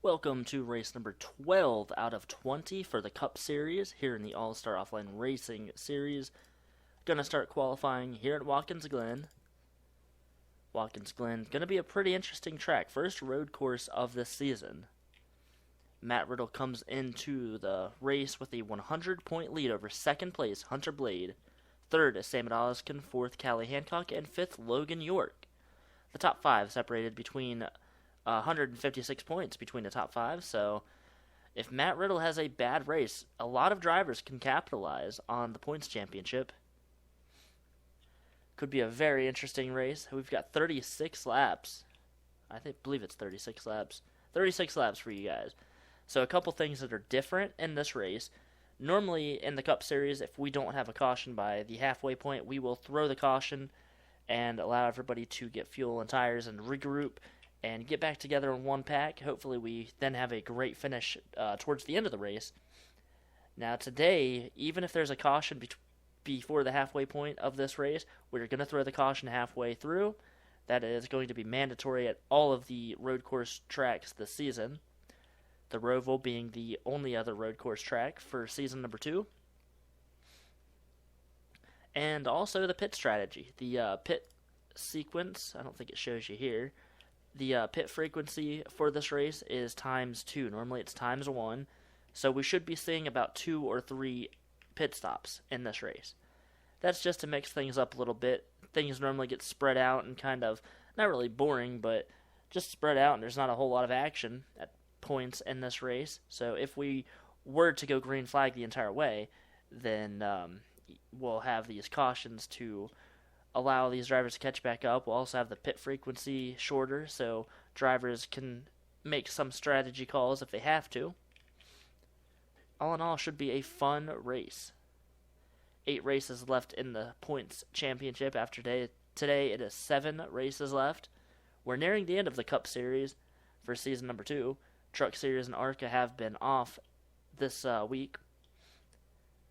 Welcome to race number 12 out of 20 for the Cup Series here in the All-Star Offline Racing Series. Gonna start qualifying here at Watkins Glen. Watkins Glen, gonna be a pretty interesting track. First road course of this season. Matt Riddle comes into the race with a 100-point lead over second place Hunter Blade. Third is Sam Oskin, fourth Callie Hancock, and fifth Logan York. The top five separated between 156 points between the top five, so if Matt Riddle has a bad race, a lot of drivers can capitalize on the points championship. Could be a very interesting race. We've got 36 laps. Believe it's 36 laps. 36 laps for you guys. So a couple things that are different in this race. Normally in the Cup Series, if we don't have a caution by the halfway point, we will throw the caution and allow everybody to get fuel and tires and regroup and get back together in one pack. Hopefully we then have a great finish towards the end of the race. Now today, even if there's a caution before the halfway point of this race, we're going to throw the caution halfway through. That is going to be mandatory at all of the road course tracks this season. The Roval being the only other road course track for season number 2. And also the pit strategy. The pit sequence, I don't think it shows you here. The pit frequency for this race is ×2. Normally it's ×1. So we should be seeing about 2 or 3 pit stops in this race. That's just to mix things up a little bit. Things normally get spread out and kind of, not really boring, but just spread out, and there's not a whole lot of action at points in this race. So if we were to go green flag the entire way, then we'll have these cautions to allow these drivers to catch back up. We'll also have the pit frequency shorter, so drivers can make some strategy calls if they have to. All in all, should be a fun race. 8 races left in the points championship after today. Today it is 7 races left. We're nearing the end of the Cup Series for season number 2. Truck Series and ARCA have been off this week.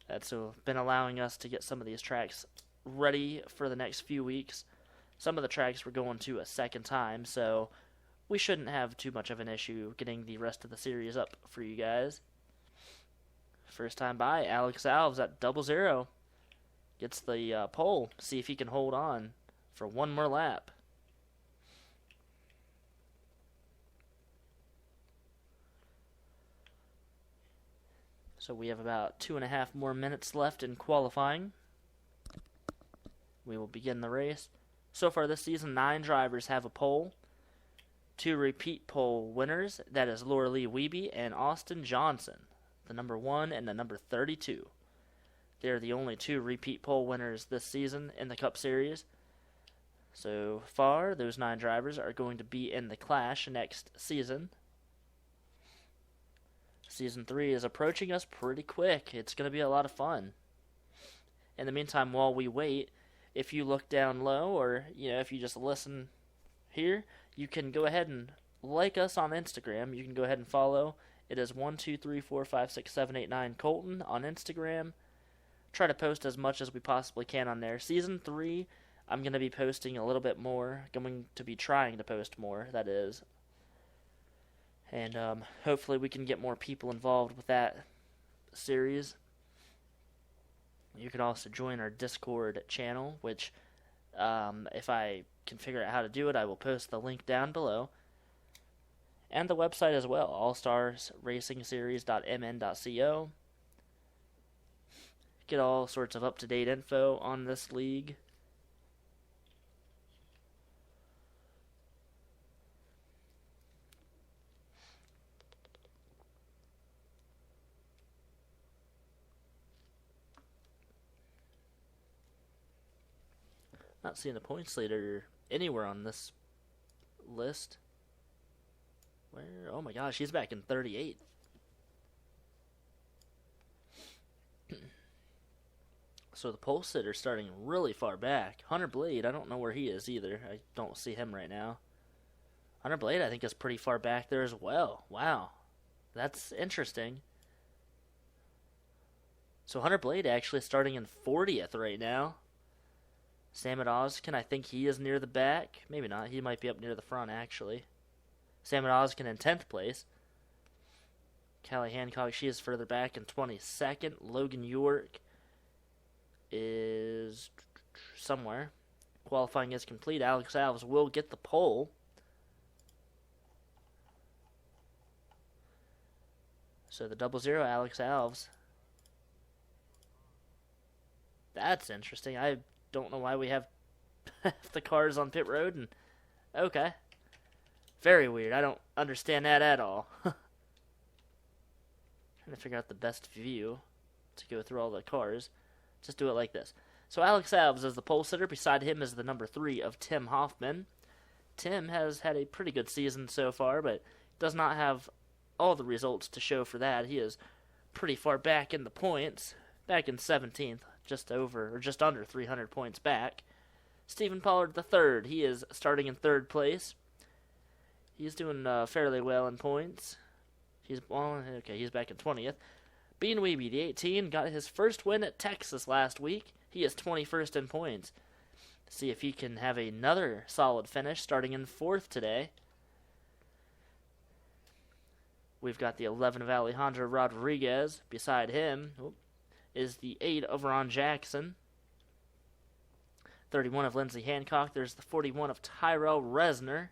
That's been allowing us to get some of these tracks ready for the next few weeks. Some of the tracks we're going to a second time, so we shouldn't have too much of an issue getting the rest of the series up for you guys. First time by, Alex Alves at 00. Gets the pole. See if he can hold on for one more lap. So we have about 2.5 more minutes left in qualifying. We will begin the race. So far this season, 9 drivers have a pole. 2 repeat pole winners. That is Laura Lee Wiebe and Austin Johnson, the number 1 and the number 32. They're the only 2 repeat pole winners this season in the Cup Series. So far, those 9 drivers are going to be in the Clash next season. Season 3 is approaching us pretty quick. It's going to be a lot of fun. In the meantime, while we wait, if you look down low, or if you just listen here, you can go ahead and like us on Instagram. You can go ahead and follow. It is 123456789 Colton on Instagram. Try to post as much as we possibly can on there. Season 3, I'm going to be posting a little bit more. Going to be trying to post more, that is. And hopefully we can get more people involved with that series. You can also join our Discord channel, which if I can figure out how to do it, I will post the link down below. And the website as well, allstarsracingseries.mn.co. Get all sorts of up-to-date info on this league. Not seeing the points leader anywhere on this list. Where? Oh my gosh, he's back in 38th. So the pole sitter's starting really far back. Hunter Blade, I don't know where he is either. I don't see him right now. Hunter Blade, I think, is pretty far back there as well. Wow. That's interesting. So Hunter Blade actually starting in 40th right now. Sam Oskin, I think he is near the back. Maybe not. He might be up near the front, actually. Sam Oskin in 10th place. Callie Hancock, she is further back in 22nd. Logan York is somewhere. Qualifying is complete. Alex Alves will get the pole. So the 00, Alex Alves. That's interesting. I don't know why we have the cars on pit road. And okay. Very weird. I don't understand that at all. Trying to figure out the best view to go through all the cars. Just do it like this. So Alex Alves is the pole sitter. Beside him is the number 3 of Tim Hoffman. Tim has had a pretty good season so far, but does not have all the results to show for that. He is pretty far back in the points. Back in 17th. Just under 300 points back. Stephen Pollard III. He is starting in 3rd place. He's doing fairly well in points. He's back in 20th. Bean Wiebe, the 18, got his first win at Texas last week. He is 21st in points. See if he can have another solid finish, starting in 4th today. We've got the 11 of Alejandro Rodriguez. Beside him is the 8 of Ron Jackson. 31 of Lindsey Hancock. There's the 41 of Tyrell Resner.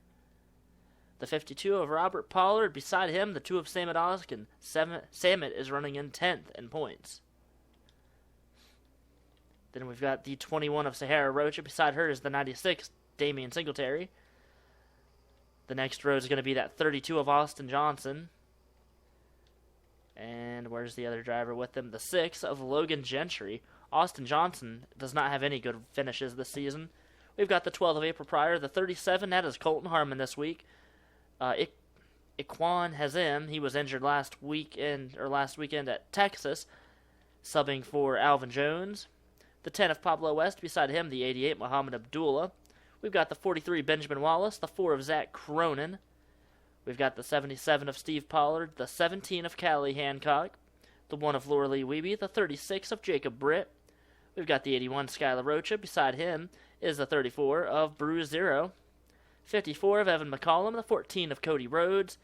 The 52 of Robert Pollard. Beside him, the 2 of Samet Oskin. Samet is running in 10th in points. Then we've got the 21 of Sahara Rocha. Beside her is the 96, Damian Singletary. The next row is going to be that 32 of Austin Johnson. And where's the other driver with them? The 6 of Logan Gentry. Austin Johnson does not have any good finishes this season. We've got the 12 of April Pryor. The 37, that is Colton Harmon this week. Iquan Hazem, he was injured last weekend at Texas, subbing for Alvin Jones. The 10 of Pablo West, beside him, the 88, Muhammad Abdullah. We've got the 43, Benjamin Wallace, the 4 of Zach Cronin. We've got the 77 of Steve Pollard, the 17 of Callie Hancock, the 1 of Laura Lee Wiebe, the 36 of Jacob Britt. We've got the 81, Skylar Rocha. Beside him is the 34 of Bruce Zero. 54 of Evan McCollum, the 14 of Cody Rhodes.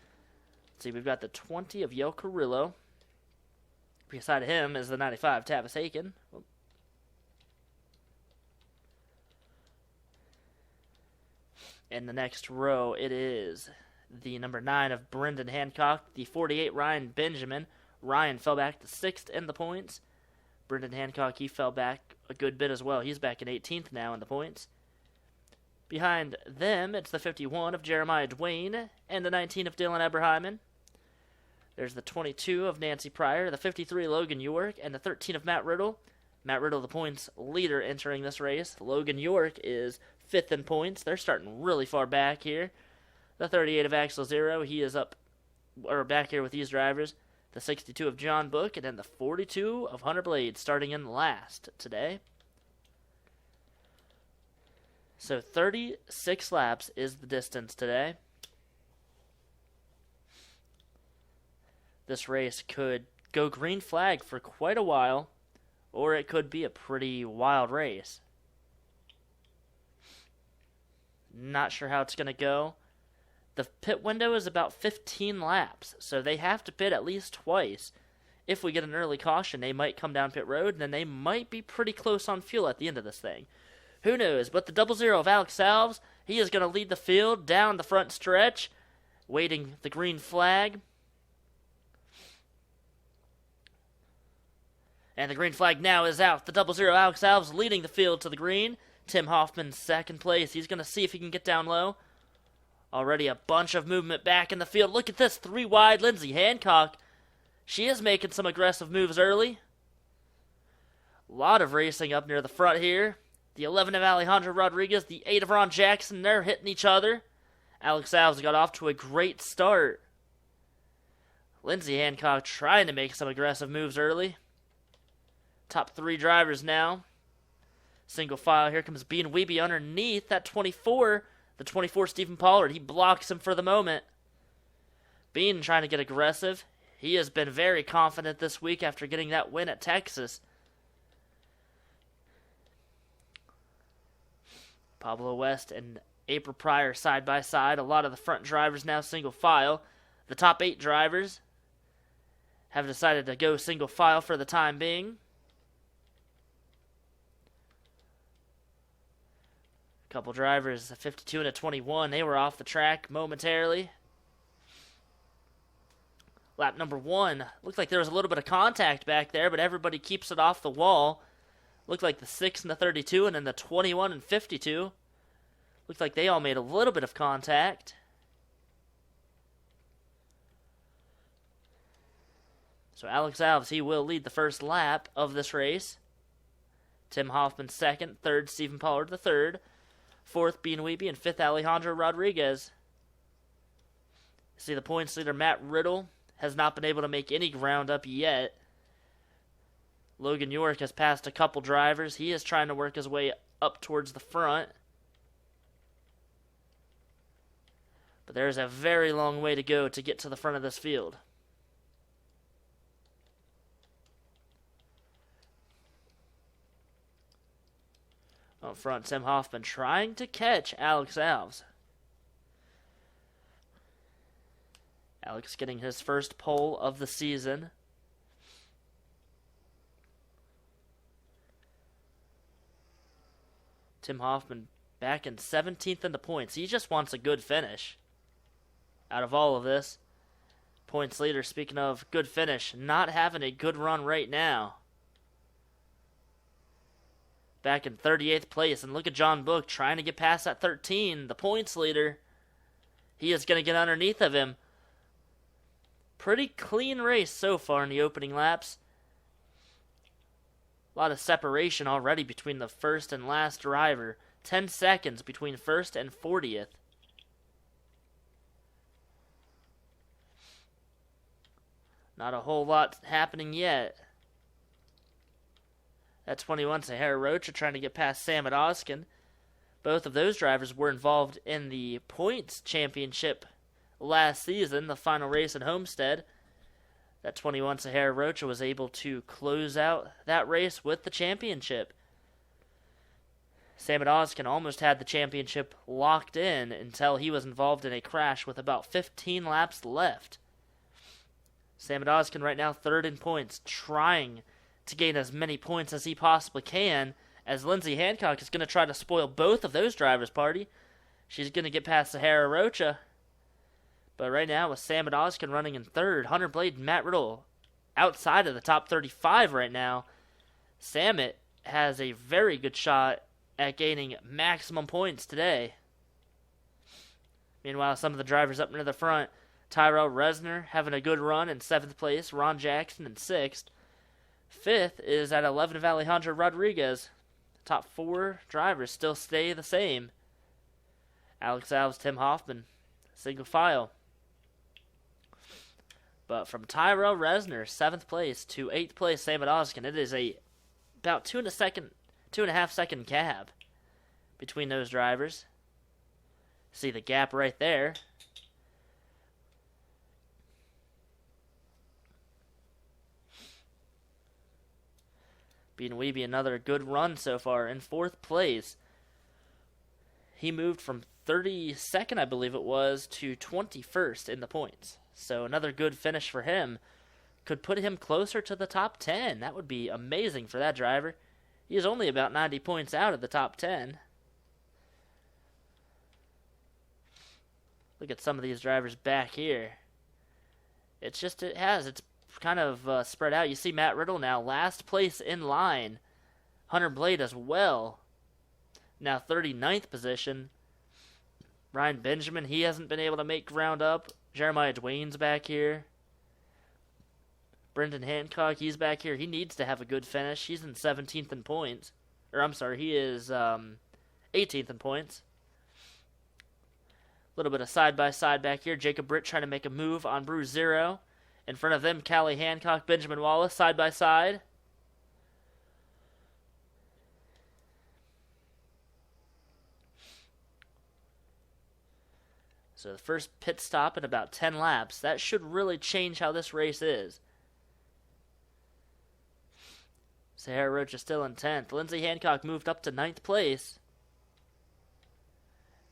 Let's see, we've got the 20 of Yel Carrillo. Beside him is the 95, Tavis Aiken. In the next row, it is the number 9 of Brendan Hancock, the 48, Ryan Benjamin. Ryan fell back to 6th in the points. Brendan Hancock, he fell back a good bit as well. He's back in 18th now in the points. Behind them, it's the 51 of Jeremiah Dwayne and the 19 of Dylan Eberheimen. There's the 22 of Nancy Pryor, the 53 Logan York, and the 13 of Matt Riddle. Matt Riddle, the points leader entering this race. Logan York is 5th in points. They're starting really far back here. The 38 of Axel Zero, he is back here with these drivers. The 62 of John Book, and then the 42 of Hunter Blade, starting in last today. So 36 laps is the distance today. This race could go green flag for quite a while, or it could be a pretty wild race. Not sure how it's going to go. The pit window is about 15 laps, so they have to pit at least twice. If we get an early caution, they might come down pit road, and then they might be pretty close on fuel at the end of this thing. Who knows? But the 00 of Alex Alves, he is going to lead the field down the front stretch, waiting the green flag. And the green flag now is out. The 00 Alex Alves leading the field to the green. Tim Hoffman 2nd place. He's going to see if he can get down low. Already a bunch of movement back in the field. Look at this, 3 wide. Lindsey Hancock, she is making some aggressive moves early. A lot of racing up near the front here. The 11 of Alejandro Rodriguez, the 8 of Ron Jackson, they're hitting each other. Alex Alves got off to a great start. Lindsey Hancock trying to make some aggressive moves early. Top 3 drivers now. Single file, here comes Bean Wiebe underneath that 24. The 24, Stephen Pollard, he blocks him for the moment. Bean trying to get aggressive. He has been very confident this week after getting that win at Texas. Pablo West and April Pryor side by side. A lot of the front drivers now single file. The top 8 drivers. have decided to go single file for the time being. A couple drivers, a 52 and a 21, they were off the track momentarily. Lap number 1, looked like there was a little bit of contact back there, but everybody keeps it off the wall. Looked like the 6 and the 32 and then the 21 and 52. Looked like they all made a little bit of contact. So Alex Alves, he will lead the first lap of this race. Tim Hoffman second, third Stephen Pollard the third, fourth Bean Weeby, and fifth Alejandro Rodriguez. See the points leader Matt Riddle has not been able to make any ground up yet. Logan York has passed a couple drivers. He is trying to work his way up towards the front. But there's a very long way to go to get to the front of this field. Up front, Tim Hoffman trying to catch Alex Alves. Alex getting his first pole of the season. Tim Hoffman back in 17th in the points. He just wants a good finish out of all of this. Points leader, speaking of good finish, not having a good run right now. Back in 38th place, and look at John Book trying to get past that 13, the points leader. He is going to get underneath of him. Pretty clean race so far in the opening laps. A lot of separation already between the first and last driver. 10 seconds between first and 40th. Not a whole lot happening yet. At 21, Sahara Rocha trying to get past Sam at Oskin. Both of those drivers were involved in the points championship last season, the final race at Homestead. That 21 Sahara Rocha was able to close out that race with the championship. Sam at Oskin almost had the championship locked in until he was involved in a crash with about 15 laps left. Sam at Oskin right now third in points, trying to gain as many points as he possibly can, as Lindsay Hancock is going to try to spoil both of those drivers' party. She's going to get past Sahara Rocha. But right now, with Sam at Oskin running in third, Hunter Blade and Matt Riddle outside of the top 35 right now, Samet has a very good shot at gaining maximum points today. Meanwhile, some of the drivers up near the front, Tyrell Resner having a good run in 7th place, Ron Jackson in 6th. 5th is at 11 of Alejandro Rodriguez. Top 4 drivers still stay the same. Alex Alves, Tim Hoffman, single file. But from Tyrell Resner, 7th place, to 8th place, Sam at Oskin, it is about 2.5 second gap between those drivers. See the gap right there. Bean Weeby, another good run so far in 4th place. He moved from 32nd, I believe it was, to 21st in the points. So another good finish for him. Could put him closer to the top 10. That would be amazing for that driver. He is only about 90 points out of the top 10. Look at some of these drivers back here. It's kind of spread out. You see Matt Riddle now, last place in line. Hunter Blade as well. Now 39th position. Ryan Benjamin, he hasn't been able to make ground up. Jeremiah Dwayne's back here. Brendan Hancock, he's back here. He needs to have a good finish. He's in 17th in points. He is 18th in points. A little bit of side-by-side back here. Jacob Britt trying to make a move on Bruce Zero. In front of them, Callie Hancock, Benjamin Wallace, side-by-side. So the first pit stop in about 10 laps. That should really change how this race is. Sahara Rocha still in 10th. Lindsay Hancock moved up to 9th place.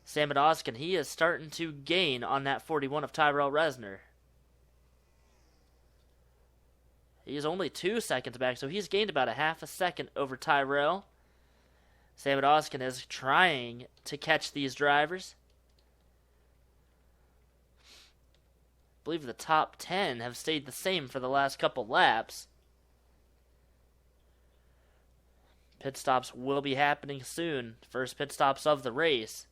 Sam at Oskin, he is starting to gain on that 41 of Tyrell Resner. He's only 2 seconds back, so he's gained about a half a second over Tyrell. Sam Oskin is trying to catch these drivers. I believe the top 10 have stayed the same for the last couple laps. Pit stops will be happening soon. First pit stops of the race.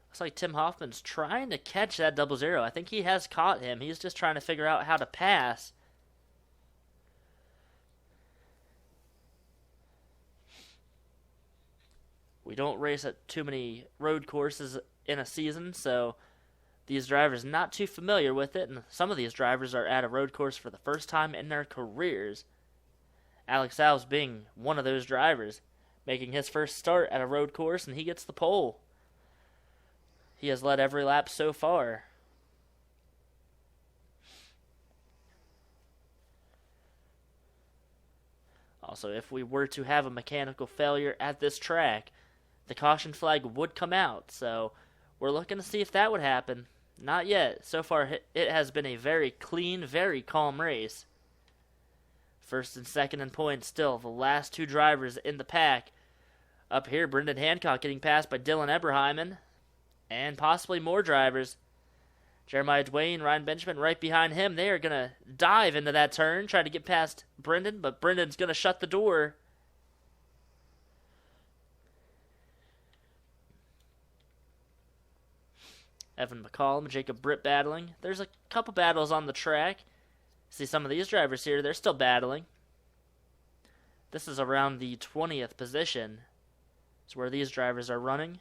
Looks like Tim Hoffman's trying to catch that 00. I think he has caught him. He's just trying to figure out how to pass. We don't race at too many road courses in a season, so these drivers not too familiar with it, and some of these drivers are at a road course for the first time in their careers. Alex Alves being one of those drivers, making his first start at a road course, and he gets the pole. He has led every lap so far. Also, if we were to have a mechanical failure at this track, the caution flag would come out, so we're looking to see if that would happen. Not yet. So far, it has been a very clean, very calm race. First and second in points still, the last 2 drivers in the pack. Up here, Brendan Hancock getting passed by Dylan Eberheimen, and possibly more drivers. Jeremiah Dwayne, Ryan Benjamin right behind him. They are going to dive into that turn, try to get past Brendan, but Brendan's going to shut the door. Evan McCollum, Jacob Britt battling. There's a couple battles on the track. See some of these drivers here, they're still battling. This is around the 20th position. It's where these drivers are running.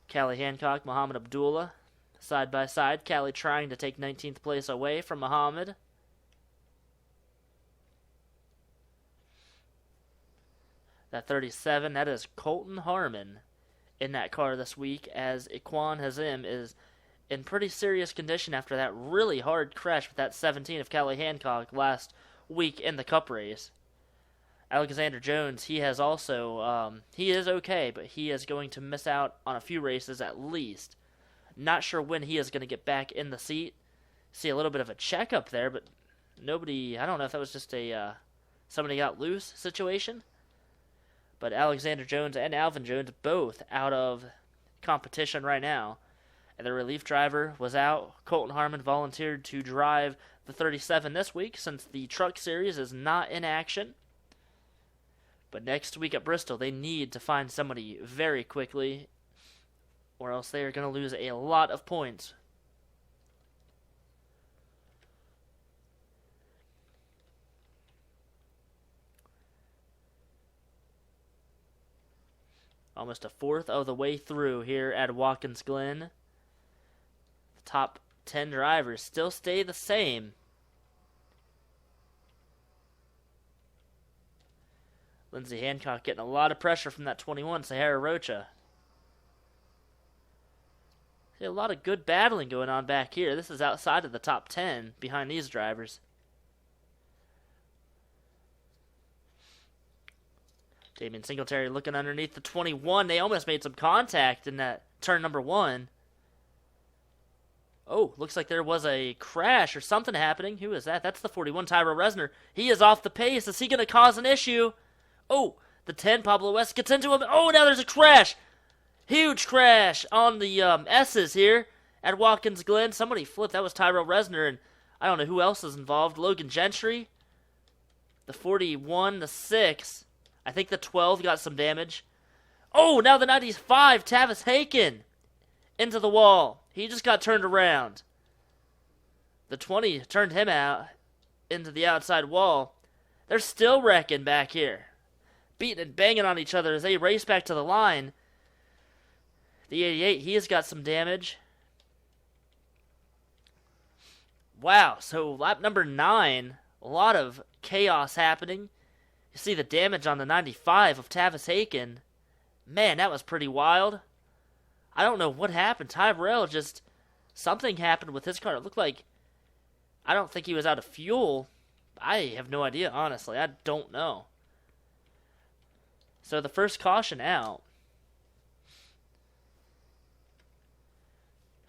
Callie Hancock, Muhammad Abdullah, side by side. Callie trying to take 19th place away from Muhammad. That 37, that is Colton Harmon in that car this week, as Iquan Hazim is in pretty serious condition after that really hard crash with that 17 of Callie Hancock last week in the Cup race. Alexander Jones, he has also, he is okay, but he is going to miss out on a few races at least. Not sure when he is going to get back in the seat. See a little bit of a checkup there, but nobody, I don't know if that was just a somebody got loose situation. But Alexander Jones and Alvin Jones both out of competition right now. And the relief driver was out. Colton Harmon volunteered to drive the 37 this week since the Truck Series is not in action. But next week at Bristol, they need to find somebody very quickly, or else they are going to lose a lot of points. Almost a fourth of the way through here at Watkins Glen. The top 10 drivers still stay the same. Lindsey Hancock getting a lot of pressure from that 21, Sahara Rocha. See a lot of good battling going on back here. This is outside of the top 10 behind these drivers. Damian Singletary looking underneath the 21. They almost made some contact in that turn number 1. Oh, looks like there was a crash or something happening. Who is that? That's the 41, Tyro Resner. He is off the pace. Is he going to cause an issue? Oh, the 10, Pablo West gets into him. Oh, now there's a crash. Huge crash on the S's here at Watkins Glen. Somebody flipped. That was Tyro Resner, and I don't know who else is involved. Logan Gentry. The 41, the 6. I think the 12 got some damage. Oh, now the 95, Tavis Haken, into the wall. He just got turned around. The 20 turned him out into the outside wall. They're still wrecking back here. Beating and banging on each other as they race back to the line. The 88, he has got some damage. Wow, so lap number 9, a lot of chaos happening. You see the damage on the 95 of Tavis Haken. Man, that was pretty wild. I don't know what happened. Tyrell just, something happened with his car. It looked like, I don't think he was out of fuel. I have no idea, honestly. I don't know. So the first caution out.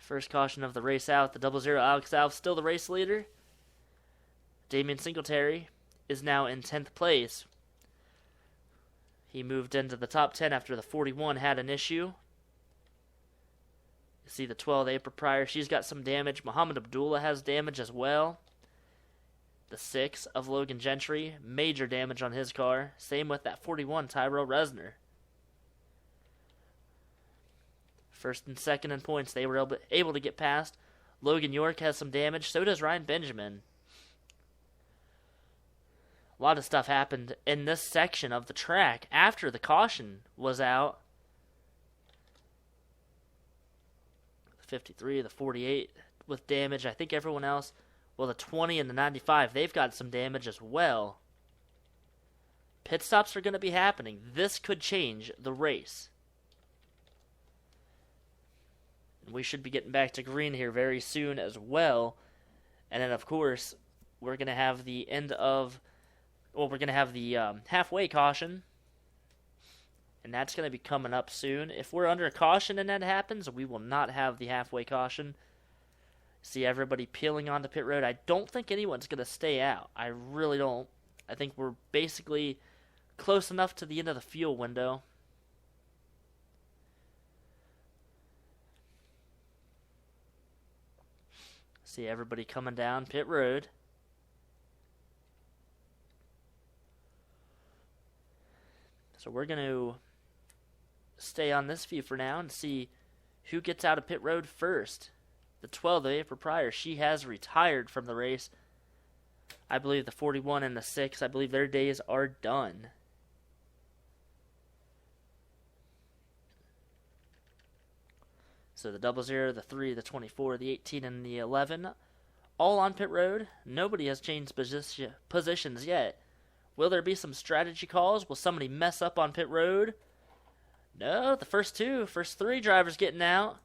First caution of the race out. The 00 Alex Alves still the race leader. Damian Singletary is now in 10th place. He moved into the top 10 after the 41 had an issue. You see the 12th April Pryor. She's got some damage. Muhammad Abdullah has damage as well. The 6 of Logan Gentry. Major damage on his car. Same with that 41 Tyrell Resner. First and second in points. They were able to get past. Logan York has some damage. So does Ryan Benjamin. A lot of stuff happened in this section of the track after the caution was out. The 53, the 48 with damage. I think everyone else, well, the 20 and the 95, they've got some damage as well. Pit stops are going to be happening. This could change the race. And we should be getting back to green here very soon as well. And then, of course, we're going to have the end of... Well, we're going to have the halfway caution, and that's going to be coming up soon. If we're under a caution and that happens, we will not have the halfway caution. See everybody peeling onto pit road. I don't think anyone's going to stay out. I really don't. I think we're basically close enough to the end of the fuel window. See everybody coming down pit road. So we're going to stay on this view for now and see who gets out of pit road first. The 12th of April Pryor, she has retired from the race. I believe the 41 and the 6, I believe their days are done. So the 00, the 3, the 24, the 18, and the 11, all on pit road. Nobody has changed positions yet. Will there be some strategy calls? Will somebody mess up on pit road? No, the first 3 drivers getting out.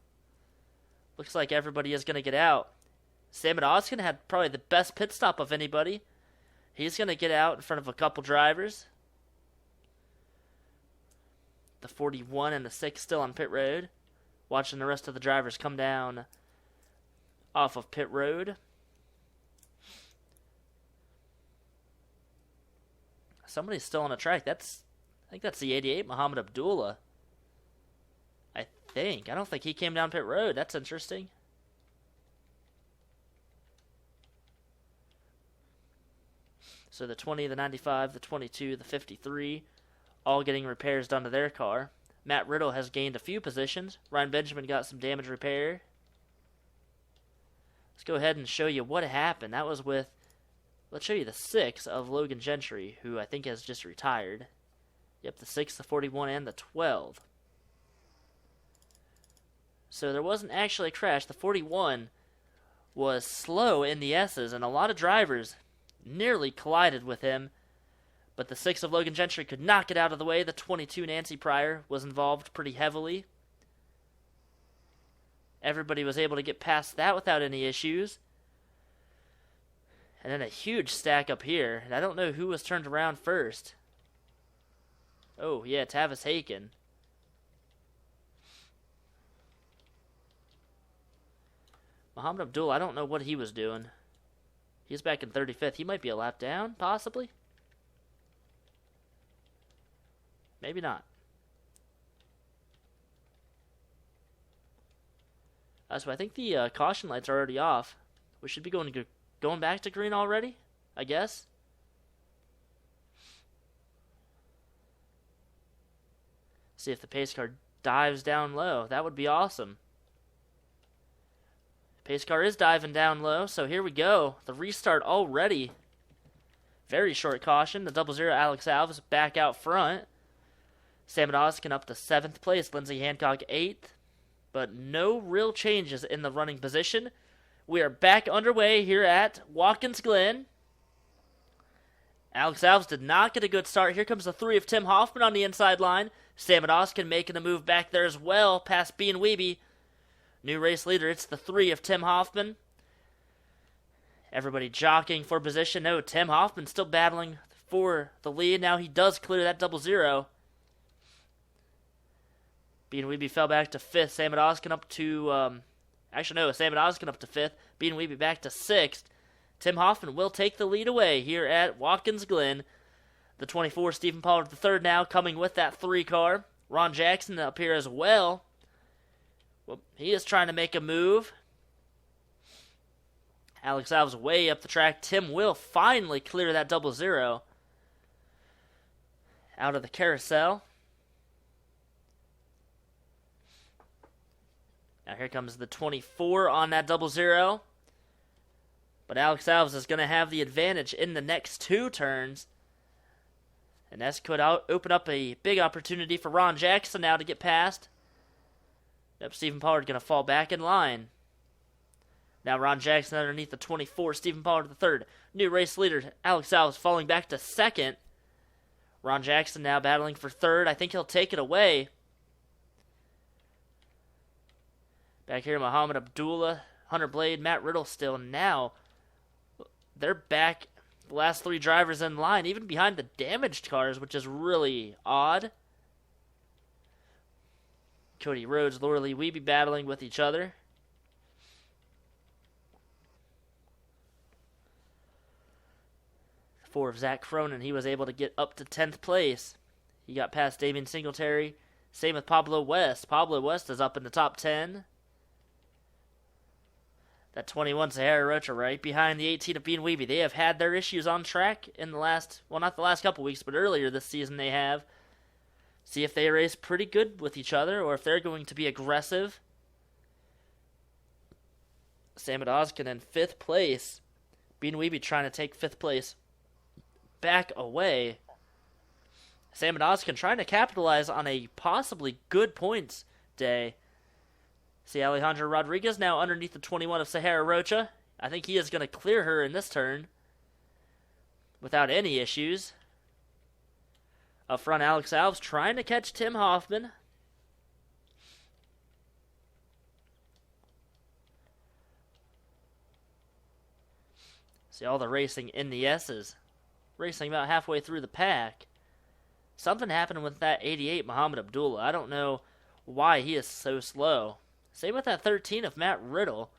Looks like everybody is going to get out. Sam Oskin had probably the best pit stop of anybody. He's going to get out in front of a couple drivers. The 41 and the 6 still on pit road. Watching the rest of the drivers come down off of pit road. Somebody's still on the track. I think that's the 88, Muhammad Abdullah. I don't think he came down pit road. That's interesting. So the 20, the 95, the 22, the 53, all getting repairs done to their car. Matt Riddle has gained a few positions. Ryan Benjamin got some damage repair. Let's go ahead and show you what happened. That was with... Let's show you the 6 of Logan Gentry, who I think has just retired. Yep, the 6, the 41, and the 12. So there wasn't actually a crash. The 41 was slow in the S's, and a lot of drivers nearly collided with him. But the 6 of Logan Gentry could not get out of the way. The 22, Nancy Pryor, was involved pretty heavily. Everybody was able to get past that without any issues. And then a huge stack up here. And I don't know who was turned around first. Oh, yeah, Tavis Haken. Muhammad Abdul, I don't know what he was doing. He's back in 35th. He might be a lap down, possibly. Maybe not. So I think the caution lights are already off. We should be going back to green already, I guess. See if the pace car dives down low. That would be awesome. Pace car is diving down low, so here we go. The restart already. Very short caution. The 00 Alex Alves back out front. Sam Oskin up to 7th place. Lindsey Hancock 8th. But no real changes in the running position. We are back underway here at Watkins Glen. Alex Alves did not get a good start. Here comes the 3 of Tim Hoffman on the inside line. Sam Oskin making a move back there as well, past Bean Weeby. New race leader, it's the 3 of Tim Hoffman. Everybody jockeying for position. No, Tim Hoffman still battling for the lead. Now he does clear that 00. Bean Weeby fell back to 5th. Sam Oskin up to Actually, no, Sam Oskin up to 5th. Bean Weeby back to 6th. Tim Hoffman will take the lead away here at Watkins Glen. The 24, Stephen Pollard III now coming with that 3 car. Ron Jackson up here as well. Well, he is trying to make a move. Alex Alves way up the track. Tim will finally clear that 0-0 out of the carousel. Now here comes the 24 on that 0-0. But Alex Alves is going to have the advantage in the next 2 turns. And this could open up a big opportunity for Ron Jackson now to get past. Yep, Stephen Pollard going to fall back in line. Now Ron Jackson underneath the 24, Stephen Pollard the 3rd. New race leader, Alex Alves falling back to 2nd. Ron Jackson now battling for 3rd. I think he'll take it away. Back here, Muhammad Abdullah, Hunter Blade, Matt Riddle still. Now, they're back, the last 3 drivers in line, even behind the damaged cars, which is really odd. Cody Rhodes, Laura Lee Weeby battling with each other. The 4 of Zach Cronin, he was able to get up to 10th place. He got past Damian Singletary. Same with Pablo West. Pablo West is up in the top 10. That 21 Sahara Rocha right behind the 18 of Bean Weeby. They have had their issues on track in the last, well, not the last couple weeks, but earlier this season they have. See if they race pretty good with each other or if they're going to be aggressive. Sam Oskin in 5th place. Bean Weeby trying to take 5th place back away. Sam Oskin trying to capitalize on a possibly good points day. See Alejandro Rodriguez now underneath the 21 of Sahara Rocha. I think he is going to clear her in this turn without any issues. Up front, Alex Alves trying to catch Tim Hoffman. See all the racing in the S's. Racing about halfway through the pack. Something happened with that 88 Muhammad Abdullah. I don't know why he is so slow. Same with that 13 of Matt Riddle.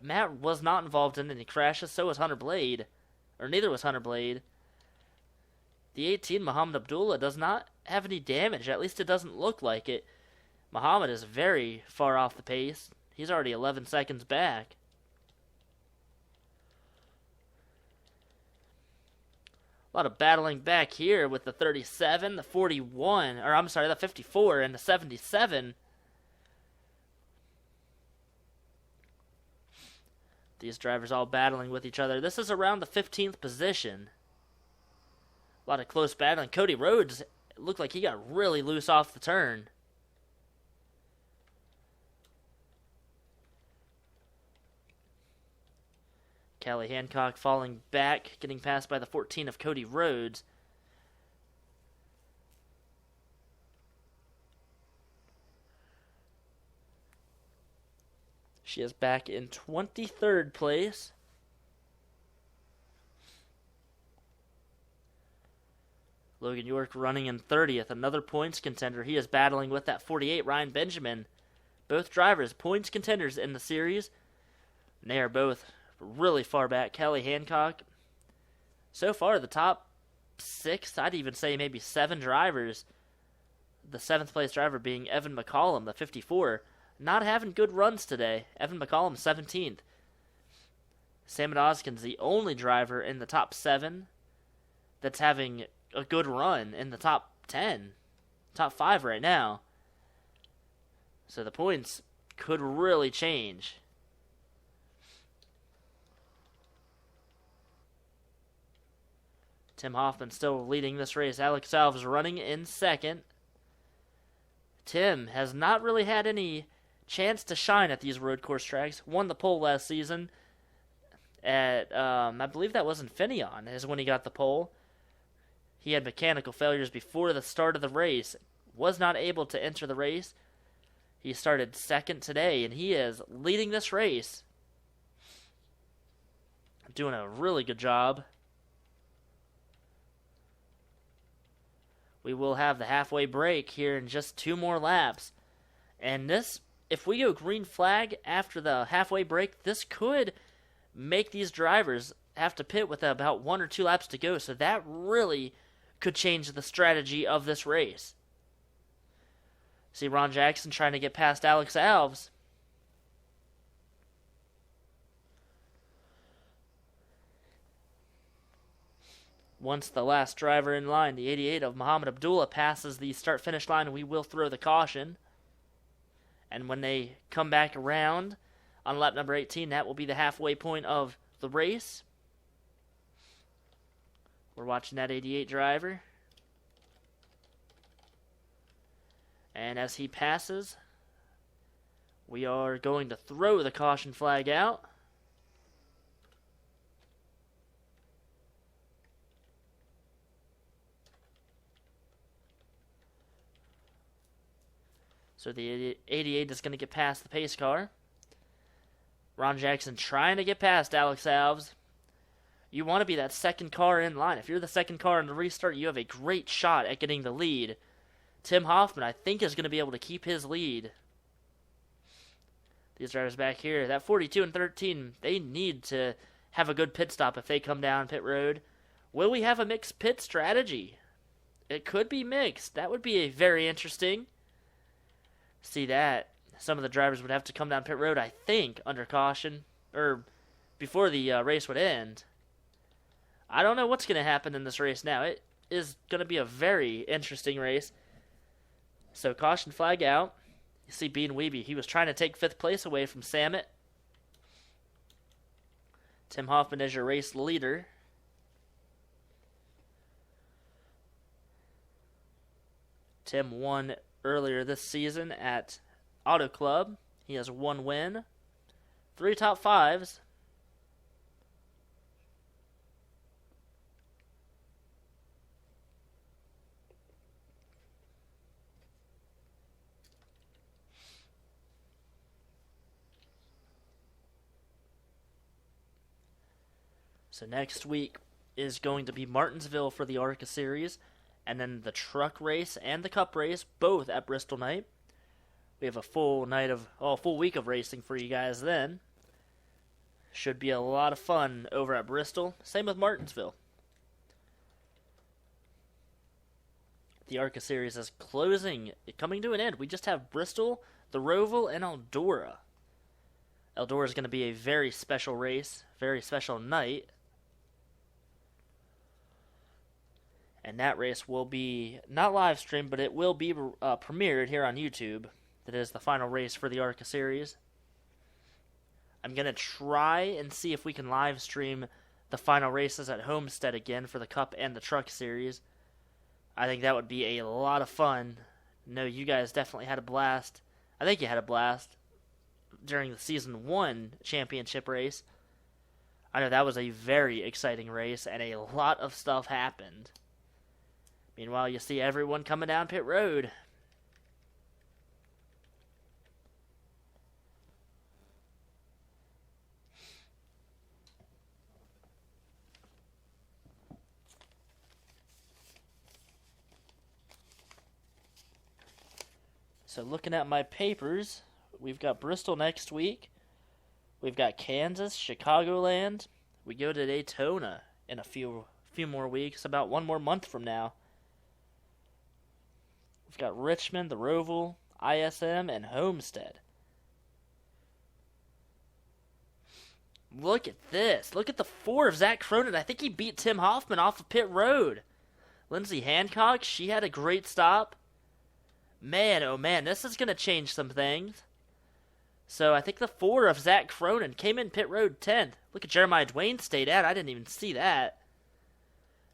Matt was not involved in any crashes, so was Hunter Blade. Or neither was Hunter Blade. The 18, Muhammad Abdullah, does not have any damage. At least it doesn't look like it. Muhammad is very far off the pace. He's already 11 seconds back. A lot of battling back here with the 37, the 41, or I'm sorry, the 54 and the 77. These drivers all battling with each other. This is around the 15th position. A lot of close battling. Cody Rhodes looked like he got really loose off the turn. Callie Hancock falling back, getting passed by the 14 of Cody Rhodes. She is back in 23rd place. Logan York running in 30th, another points contender. He is battling with that 48, Ryan Benjamin. Both drivers, points contenders in the series. And they are both really far back. Kelly Hancock, so far the top 6, I'd even say maybe 7 drivers. The 7th place driver being Evan McCollum, the 54. Not having good runs today. Evan McCollum, 17th. Sam Oskin's the only driver in the top 7 that's having a good run in the top 10. Top 5 right now. So the points could really change. Tim Hoffman still leading this race. Alex Alves running in 2nd. Tim has not really had any chance to shine at these road course tracks. Won the pole last season at, I believe that was in Infineon, is when he got the pole. He had mechanical failures before the start of the race. Was not able to enter the race. He started 2nd today, and he is leading this race. Doing a really good job. We will have the halfway break here in just 2 more laps. And this if we go green flag after the halfway break, this could make these drivers have to pit with about 1 or 2 laps to go. So that really could change the strategy of this race. See Ron Jackson trying to get past Alex Alves. Once the last driver in line, the 88 of Muhammad Abdullah, passes the start-finish line, we will throw the caution. And when they come back around on lap number 18, that will be the halfway point of the race. We're watching that 88 driver. And as he passes, we are going to throw the caution flag out. So the 88 is going to get past the pace car. Ron Jackson trying to get past Alex Alves. You want to be that second car in line. If you're the second car in the restart, you have a great shot at getting the lead. Tim Hoffman, I think, is going to be able to keep his lead. These drivers back here, that 42 and 13, they need to have a good pit stop if they come down pit road. Will we have a mixed pit strategy? It could be mixed. That would be a very interesting. See that. Some of the drivers would have to come down pit road, I think, under caution, or before the race would end. I don't know what's going to happen in this race now. It is going to be a very interesting race. So caution flag out. You see Bean Weeby. He was trying to take 5th place away from Samet. Tim Hoffman is your race leader. Tim won earlier this season at Auto Club. He has 1 win, 3 top 5s. So next week is going to be Martinsville for the ARCA Series, and then the truck race and the cup race, both at Bristol night. We have a full week of racing for you guys then. Should be a lot of fun over at Bristol. Same with Martinsville. The ARCA Series is coming to an end. We just have Bristol, the Roval, and Eldora. Eldora is going to be a very special race, very special night. And that race will be not live streamed, but it will be premiered here on YouTube. That is the final race for the ARCA Series. I'm going to try and see if we can live stream the final races at Homestead again for the Cup and the Truck Series. I think that would be a lot of fun. No, you guys definitely had a blast. I think you had a blast during the Season 1 championship race. I know that was a very exciting race, and a lot of stuff happened. Meanwhile, you see everyone coming down pit road. So looking at my papers, we've got Bristol next week. We've got Kansas, Chicagoland. We go to Daytona in a few more weeks, about 1 more month from now. We've got Richmond, the Roval, ISM, and Homestead. Look at this. Look at the 4 of Zach Cronin. I think he beat Tim Hoffman off of pit road. Lindsay Hancock, she had a great stop. Man, oh man, this is going to change some things. So I think the 4 of Zach Cronin came in pit road 10th. Look at Jeremiah Dwayne stayed out. I didn't even see that.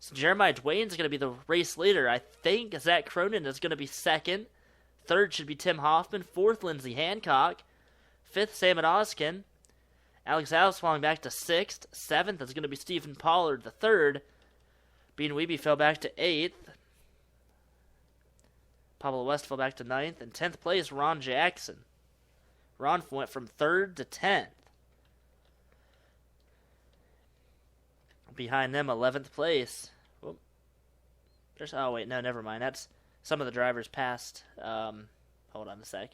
So Jeremiah Dwayne's going to be the race leader. I think Zach Cronin is going to be 2nd. 3rd should be Tim Hoffman. 4th, Lindsay Hancock. 5th, Sam Oskin. Alex Alves falling back to 6th. 7th is going to be Stephen Pollard, the 3rd. Bean Weeby fell back to 8th. Pablo West fell back to 9th. And 10th place, Ron Jackson. Ron went from 3rd to 10th. Behind them, 11th place. Oh, wait, no, never mind. That's some of the drivers passed. Hold on a sec.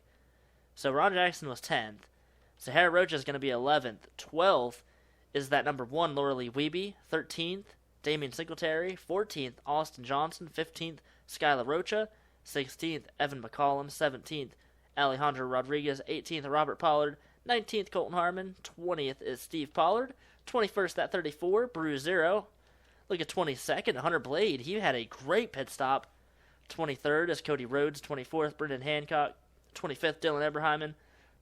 So Ron Jackson was 10th. Sahara Rocha is going to be 11th. 12th is that number 1, Laura Lee Wiebe. 13th, Damian Singletary. 14th, Austin Johnson. 15th, Skylar Rocha. 16th, Evan McCollum. 17th, Alejandro Rodriguez. 18th, Robert Pollard. 19th, Colton Harmon. 20th is Steve Pollard. 21st, that 34, Bruce Zero. Look at 22nd, Hunter Blade. He had a great pit stop. 23rd is Cody Rhodes. 24th, Brendan Hancock. 25th, Dylan Eberheimen.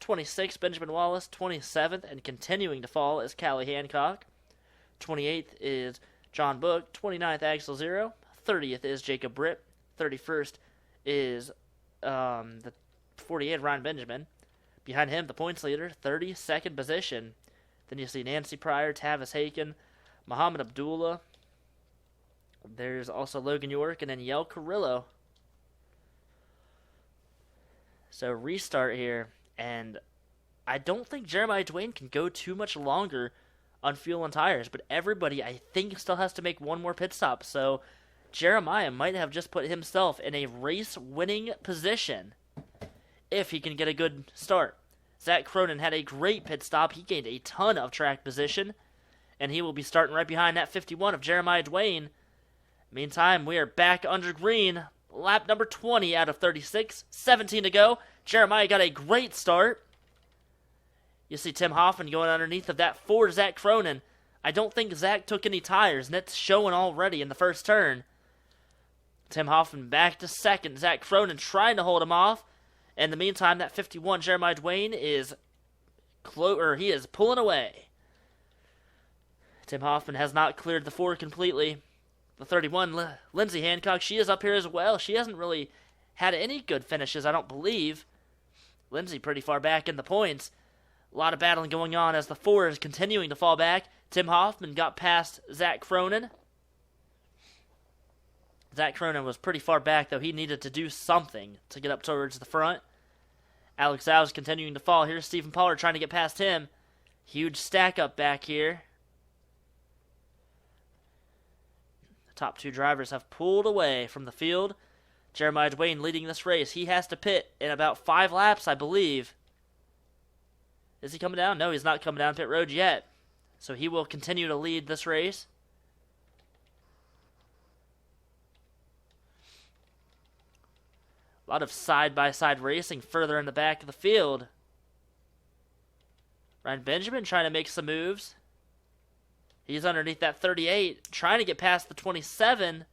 26th, Benjamin Wallace. 27th, and continuing to fall, is Callie Hancock. 28th is John Book. 29th, Axel Zero. 30th is Jacob Britt. 31st is the 48th, Ryan Benjamin. Behind him, the points leader, 32nd position. Then you see Nancy Pryor, Tavis Haken, Muhammad Abdullah. There's also Logan York, and then Yel Carrillo. So restart here, and I don't think Jeremiah Dwayne can go too much longer on fuel and tires, but everybody, I think, still has to make one more pit stop. So Jeremiah might have just put himself in a race-winning position if he can get a good start. Zach Cronin had a great pit stop. He gained a ton of track position, and he will be starting right behind that 51 of Jeremiah Dwayne. Meantime, we are back under green. Lap number 20 out of 36. 17 to go. Jeremiah got a great start. You see Tim Hoffman going underneath of that for Zach Cronin. I don't think Zach took any tires, and it's showing already in the first turn. Tim Hoffman back to second. Zach Cronin trying to hold him off. In the meantime, that 51 Jeremiah Dwayne is he is pulling away. Tim Hoffman has not cleared the 4 completely. The 31 Lindsay Hancock, she is up here as well. She hasn't really had any good finishes, I don't believe. Lindsay pretty far back in the points. A lot of battling going on as the 4 is continuing to fall back. Tim Hoffman got past Zach Cronin. Zach Cronin was pretty far back, though. He needed to do something to get up towards the front. Alex Zhao is continuing to fall. Here's Stephen Pollard trying to get past him. Huge stack up back here. The top 2 drivers have pulled away from the field. Jeremiah Dwayne leading this race. He has to pit in about 5 laps, I believe. Is he coming down? No, he's not coming down pit road yet. So he will continue to lead this race. A lot of side-by-side racing further in the back of the field. Ryan Benjamin trying to make some moves. He's underneath that 38, trying to get past the 27.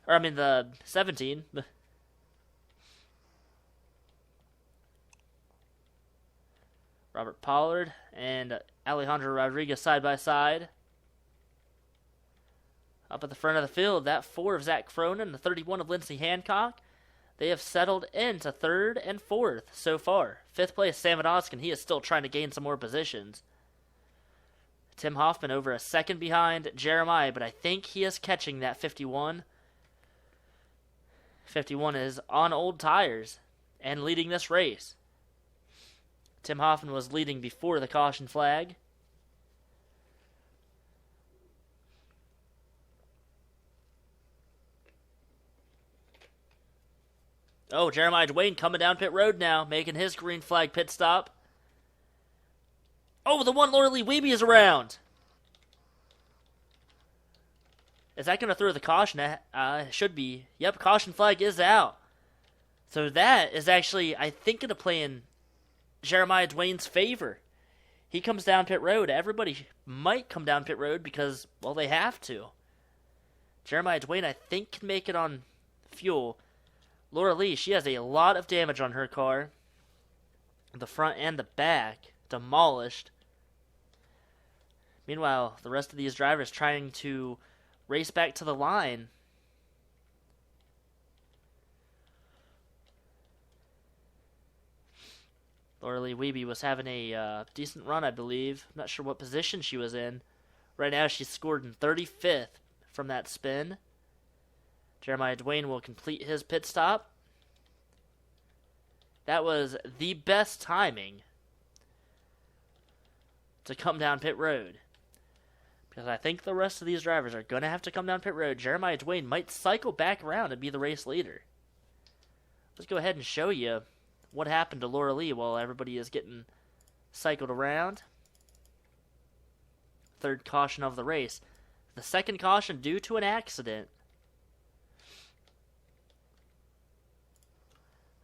The 17. Robert Pollard and Alejandro Rodriguez side-by-side. Up at the front of the field, that 4 of Zach Cronin, the 31 of Lindsay Hancock. They have settled into 3rd and 4th so far. 5th place, Sam Odoskin. He is still trying to gain some more positions. Tim Hoffman over a second behind Jeremiah, but I think he is catching that 51. 51 is on old tires and leading this race. Tim Hoffman was leading before the caution flag. Oh, Jeremiah Dwayne coming down pit road now, making his green flag pit stop. Oh, the 1 Laura Lee Wiebe is around. Is that going to throw the caution? Should be. Yep, caution flag is out. So that is actually, I think, going to play in Jeremiah Dwayne's favor. He comes down pit road. Everybody might come down pit road because, well, they have to. Jeremiah Dwayne, I think, can make it on fuel. Laura Lee, she has a lot of damage on her car. The front and the back, demolished. Meanwhile, the rest of these drivers trying to race back to the line. Laura Lee Wiebe was having a decent run, I believe. I'm not sure what position she was in. Right now, she's scored in 35th from that spin. Jeremiah Dwayne will complete his pit stop. That was the best timing to come down pit road. Because I think the rest of these drivers are going to have to come down pit road. Jeremiah Dwayne might cycle back around and be the race leader. Let's go ahead and show you what happened to Laura Lee while everybody is getting cycled around. Third caution of the race. The second caution due to an accident.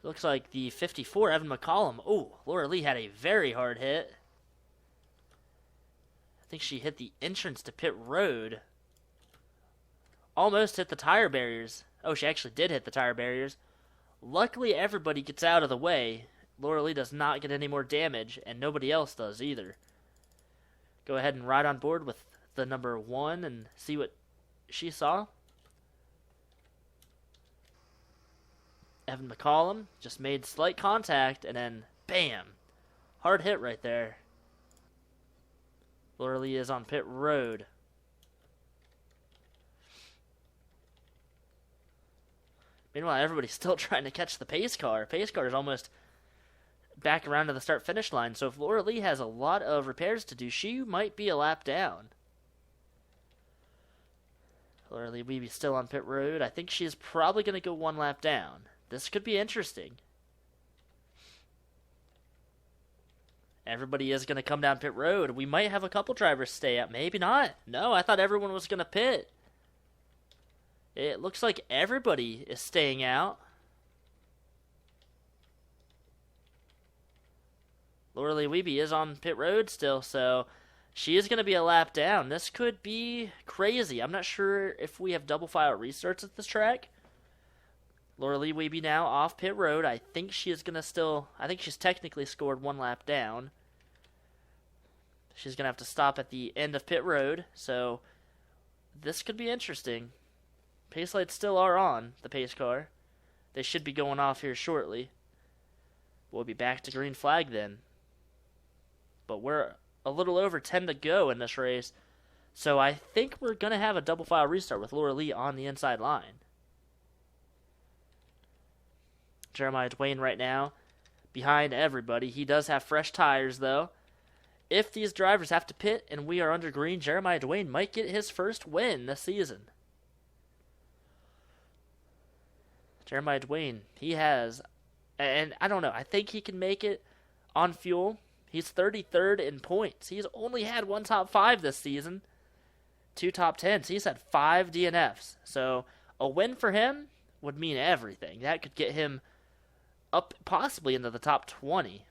Looks like the 54, Evan McCollum. Oh, Laura Lee had a very hard hit. I think she hit the entrance to pit road. Almost hit the tire barriers. Oh, she actually did hit the tire barriers. Luckily, everybody gets out of the way. Laura Lee does not get any more damage, and nobody else does either. Go ahead and ride on board with the number 1 and see what she saw. Evan McCollum just made slight contact, and then bam! Hard hit right there. Laura Lee is on pit road. Meanwhile, everybody's still trying to catch the pace car. Pace car is almost back around to the start-finish line, so if Laura Lee has a lot of repairs to do, she might be a lap down. Laura Lee Weeby still on pit road. I think she's probably going to go 1 lap down. This could be interesting. Everybody is going to come down pit road. We might have a couple drivers stay out. Maybe not. No, I thought everyone was going to pit. It looks like everybody is staying out. Laura Lee Weeby is on pit road still, so she is going to be a lap down. This could be crazy. I'm not sure if we have double file restarts at this track. Laura Lee Weeby now off pit road. I think she is going to still... I think she's technically scored 1 lap down. She's going to have to stop at the end of pit road, so this could be interesting. Pace lights still are on, the pace car. They should be going off here shortly. We'll be back to green flag then. But we're a little over 10 to go in this race, so I think we're going to have a double file restart with Laura Lee on the inside line. Jeremiah Dwayne right now behind everybody. He does have fresh tires, though. If these drivers have to pit and we are under green, Jeremiah Dwayne might get his first win this season. Jeremiah Dwayne, he has, and I don't know, I think he can make it on fuel. He's 33rd in points. He's only had 1 top 5 this season, 2 top 10s. He's had 5 DNFs. So a win for him would mean everything. That could get him up possibly into the top 20.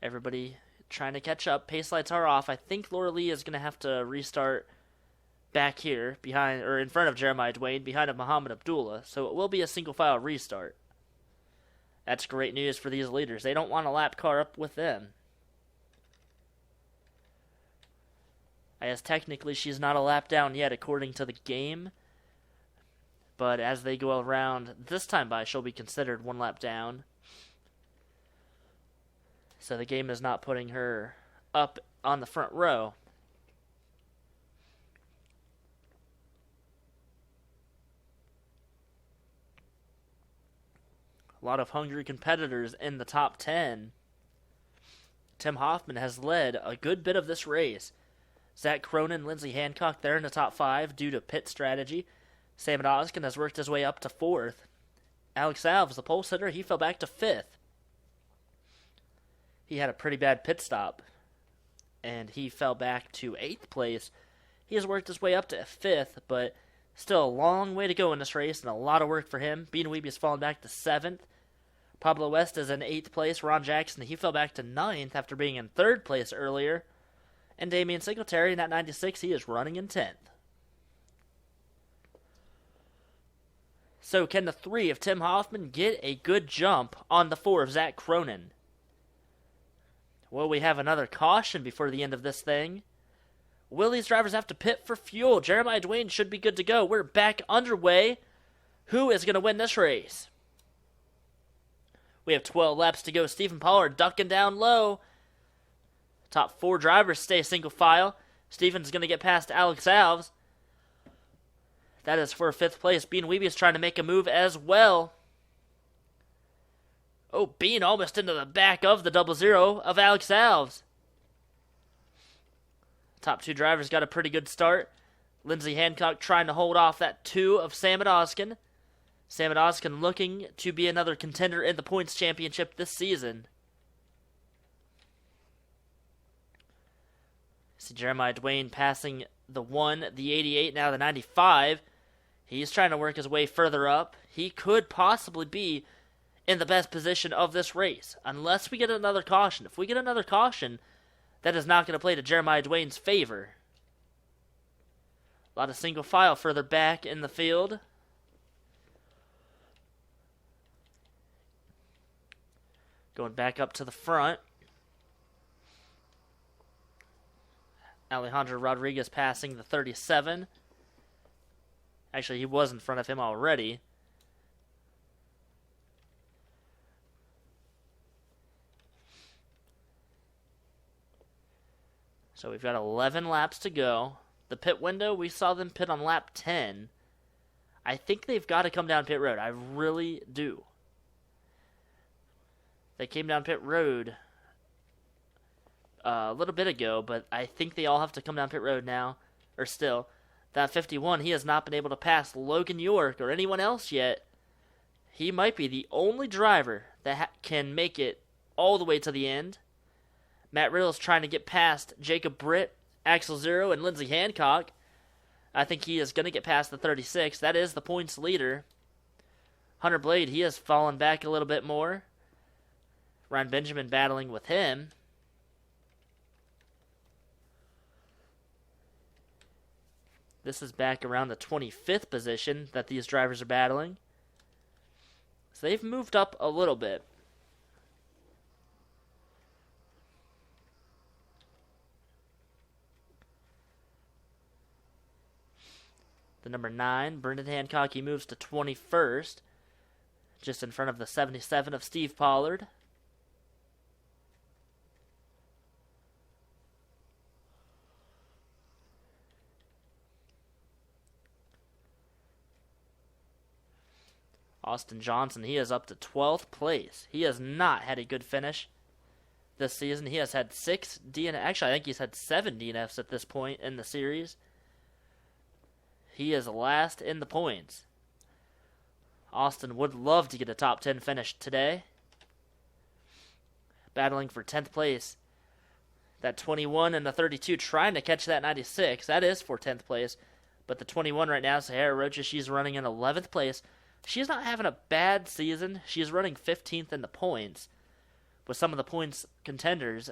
Everybody trying to catch up. Pace lights are off. I think Laura Lee is going to have to restart back here behind, or in front of Jeremiah Dwayne, behind of Muhammad Abdullah. So it will be a single file restart. That's great news for these leaders. They don't want a lap car up with them. I guess technically she's not a lap down yet according to the game. But as they go around this time by, she'll be considered 1 lap down. So the game is not putting her up on the front row. A lot of hungry competitors in the top 10. Tim Hoffman has led a good bit of this race. Zach Cronin, Lindsey Hancock, they're in the top 5 due to pit strategy. Sam Oskin has worked his way up to 4th. Alex Alves, the pole sitter, he fell back to 5th. He had a pretty bad pit stop, and he fell back to 8th place. He has worked his way up to 5th, but still a long way to go in this race, and a lot of work for him. Bean Weeby has fallen back to 7th. Pablo West is in 8th place. Ron Jackson, he fell back to 9th after being in 3rd place earlier. And Damian Singletary in that 96, he is running in 10th. So can the 3 of Tim Hoffman get a good jump on the 4 of Zach Cronin? Will we have another caution before the end of this thing? Will these drivers have to pit for fuel? Jeremiah Dwayne should be good to go. We're back underway. Who is going to win this race? We have 12 laps to go. Stephen Pollard ducking down low. Top 4 drivers stay single file. Stephen's going to get past Alex Alves. That is for 5th place. Bean Weeby is trying to make a move as well. Oh, Bean almost into the back of the 00 of Alex Alves. Top 2 drivers got a pretty good start. Lindsey Hancock trying to hold off that 2 of Sam Oskin. Sam Odoskin looking to be another contender in the points championship this season. See Jeremiah Dwayne passing the 1, the 88, now the 95. He's trying to work his way further up. He could possibly be in the best position of this race, unless we get another caution. If we get another caution, that is not going to play to Jeremiah Dwayne's favor. A lot of single file further back in the field. Going back up to the front. Alejandro Rodriguez passing the 37. Actually, he was in front of him already. So we've got 11 laps to go. The pit window, we saw them pit on lap 10. I think they've got to come down pit road. I really do. They came down pit road a little bit ago, but I think they all have to come down pit road now. Or still. That 51, he has not been able to pass Logan York or anyone else yet. He might be the only driver that can make it all the way to the end. Matt Riddle's trying to get past Jacob Britt, Axel Zero, and Lindsey Hancock. I think he is going to get past the 36. That is the points leader. Hunter Blade, he has fallen back a little bit more. Ryan Benjamin battling with him. This is back around the 25th position that these drivers are battling. So they've moved up a little bit. The number 9, Brendan Hancock, he moves to 21st. Just in front of the 77 of Steve Pollard. Austin Johnson, he is up to 12th place. He has not had a good finish this season. He has had 6 DNFs. Actually, I think he's had 7 DNFs at this point in the series. He is last in the points. Austin would love to get a top 10 finish today. Battling for 10th place. That 21 and the 32 trying to catch that 96. That is for 10th place. But the 21 right now, Sahara Rocha, she's running in 11th place. She's not having a bad season. She's running 15th in the points, with some of the points contenders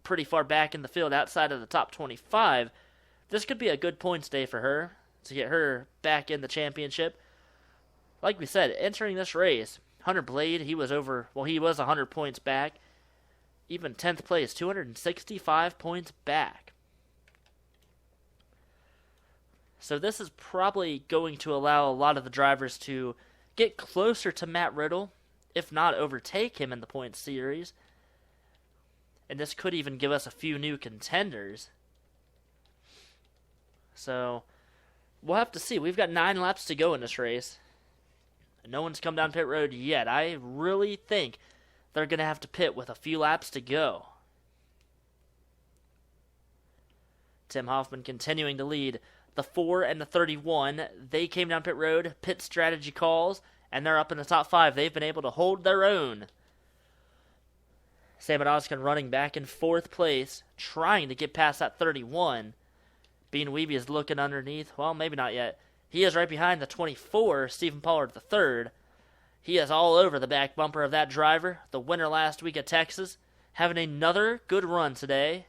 pretty far back in the field outside of the top 25. This could be a good points day for her to get her back in the championship. Like we said, entering this race, Hunter Blade, he was 100 points back. Even 10th place, 265 points back. So this is probably going to allow a lot of the drivers to get closer to Matt Riddle, if not overtake him in the points series. And this could even give us a few new contenders. So we'll have to see. We've got 9 laps to go in this race. No one's come down pit road yet. I really think they're going to have to pit with a few laps to go. Tim Hoffman continuing to lead. The 4 and the 31, they came down pit road, pit strategy calls, and they're up in the top 5. They've been able to hold their own. Sam Odoskin running back in 4th place, trying to get past that 31. Bean Weeby is looking underneath. Well, maybe not yet. He is right behind the 24, Stephen Pollard III. He is all over the back bumper of that driver, the winner last week at Texas, having another good run today.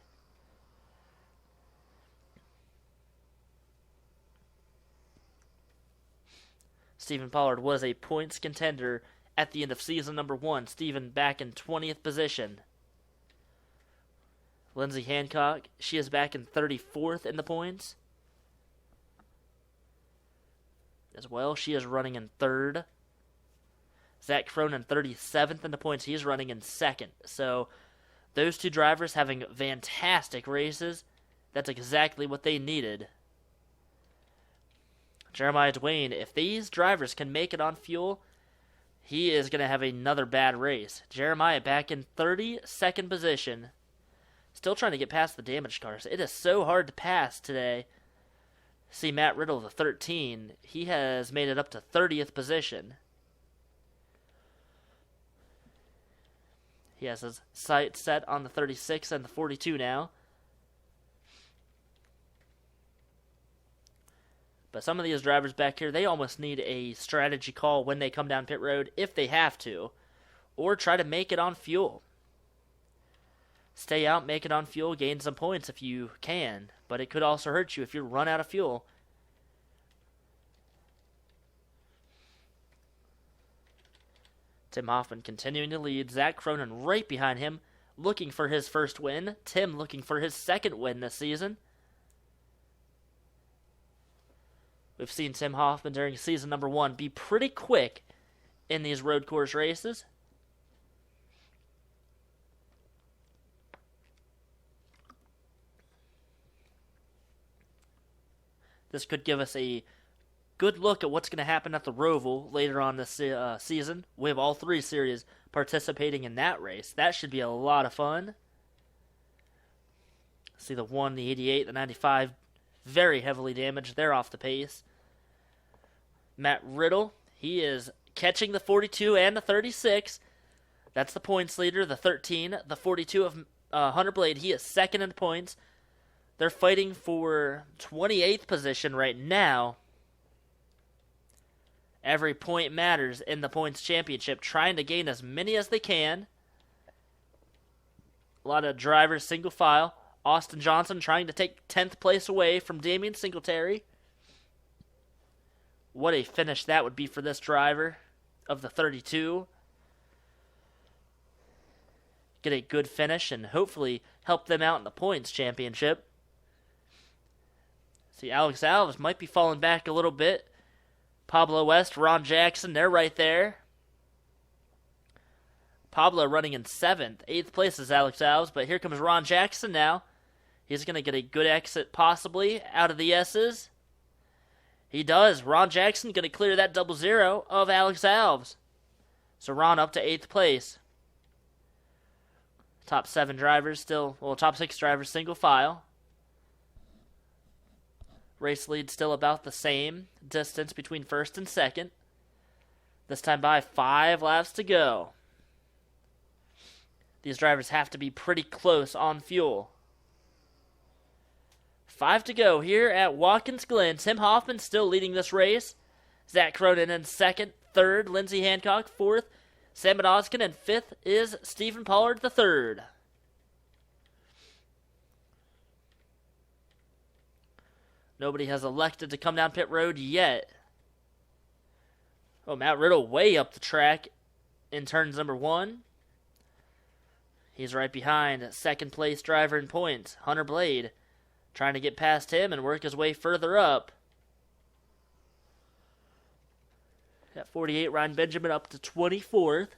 Stephen Pollard was a points contender at the end of season number 1. Stephen back in 20th position. Lindsey Hancock, she is back in 34th in the points. As well, she is running in 3rd. Zach Cronin 37th in the points. He's running in 2nd. So those two drivers having fantastic races. That's exactly what they needed. Jeremiah Dwayne, if these drivers can make it on fuel, he is going to have another bad race. Jeremiah back in 32nd position. Still trying to get past the damaged cars. It is so hard to pass today. See, Matt Riddle, the 13, he has made it up to 30th position. He has his sights set on the 36 and the 42 now. But some of these drivers back here, they almost need a strategy call when they come down pit road if they have to. Or try to make it on fuel. Stay out, make it on fuel, gain some points if you can. But it could also hurt you if you run out of fuel. Tim Hoffman continuing to lead. Zach Cronin right behind him, looking for his first win. Tim looking for his second win this season. We've seen Tim Hoffman during season number 1 be pretty quick in these road course races. This could give us a good look at what's going to happen at the Roval later on this season. We have all 3 series participating in that race. That should be a lot of fun. See the 1, the 88, the 95, very heavily damaged. They're off the pace. Matt Riddle, he is catching the 42 and the 36. That's the points leader. The 13, the 42 of Hunter Blade, he is second in points. They're fighting for 28th position right now. Every point matters in the points championship, trying to gain as many as they can. A lot of drivers single file. Austin Johnson trying to take 10th place away from Damian Singletary. What a finish that would be for this driver of the 32. Get a good finish and hopefully help them out in the points championship. See, Alex Alves might be falling back a little bit. Pablo West, Ron Jackson, they're right there. Pablo running in 7th. 8th place is Alex Alves, but here comes Ron Jackson now. He's going to get a good exit possibly out of the S's. He does. Ron Jackson going to clear that 00 of Alex Alves. So Ron up to 8th place. Top 7 drivers still, well, top 6 drivers single file. Race lead still about the same distance between first and second. This time by 5 laps to go. These drivers have to be pretty close on fuel. 5 to go here at Watkins Glen. Tim Hoffman still leading this race. Zach Cronin in 2nd. 3rd, Lindsey Hancock. 4th, Sam Odoskin. And 5th is Stephen Pollard the 3rd. Nobody has elected to come down pit road yet. Oh, Matt Riddle way up the track in turns number 1. He's right behind 2nd place driver in points, Hunter Blade, trying to get past him and work his way further up. At 48, Ryan Benjamin up to 24th.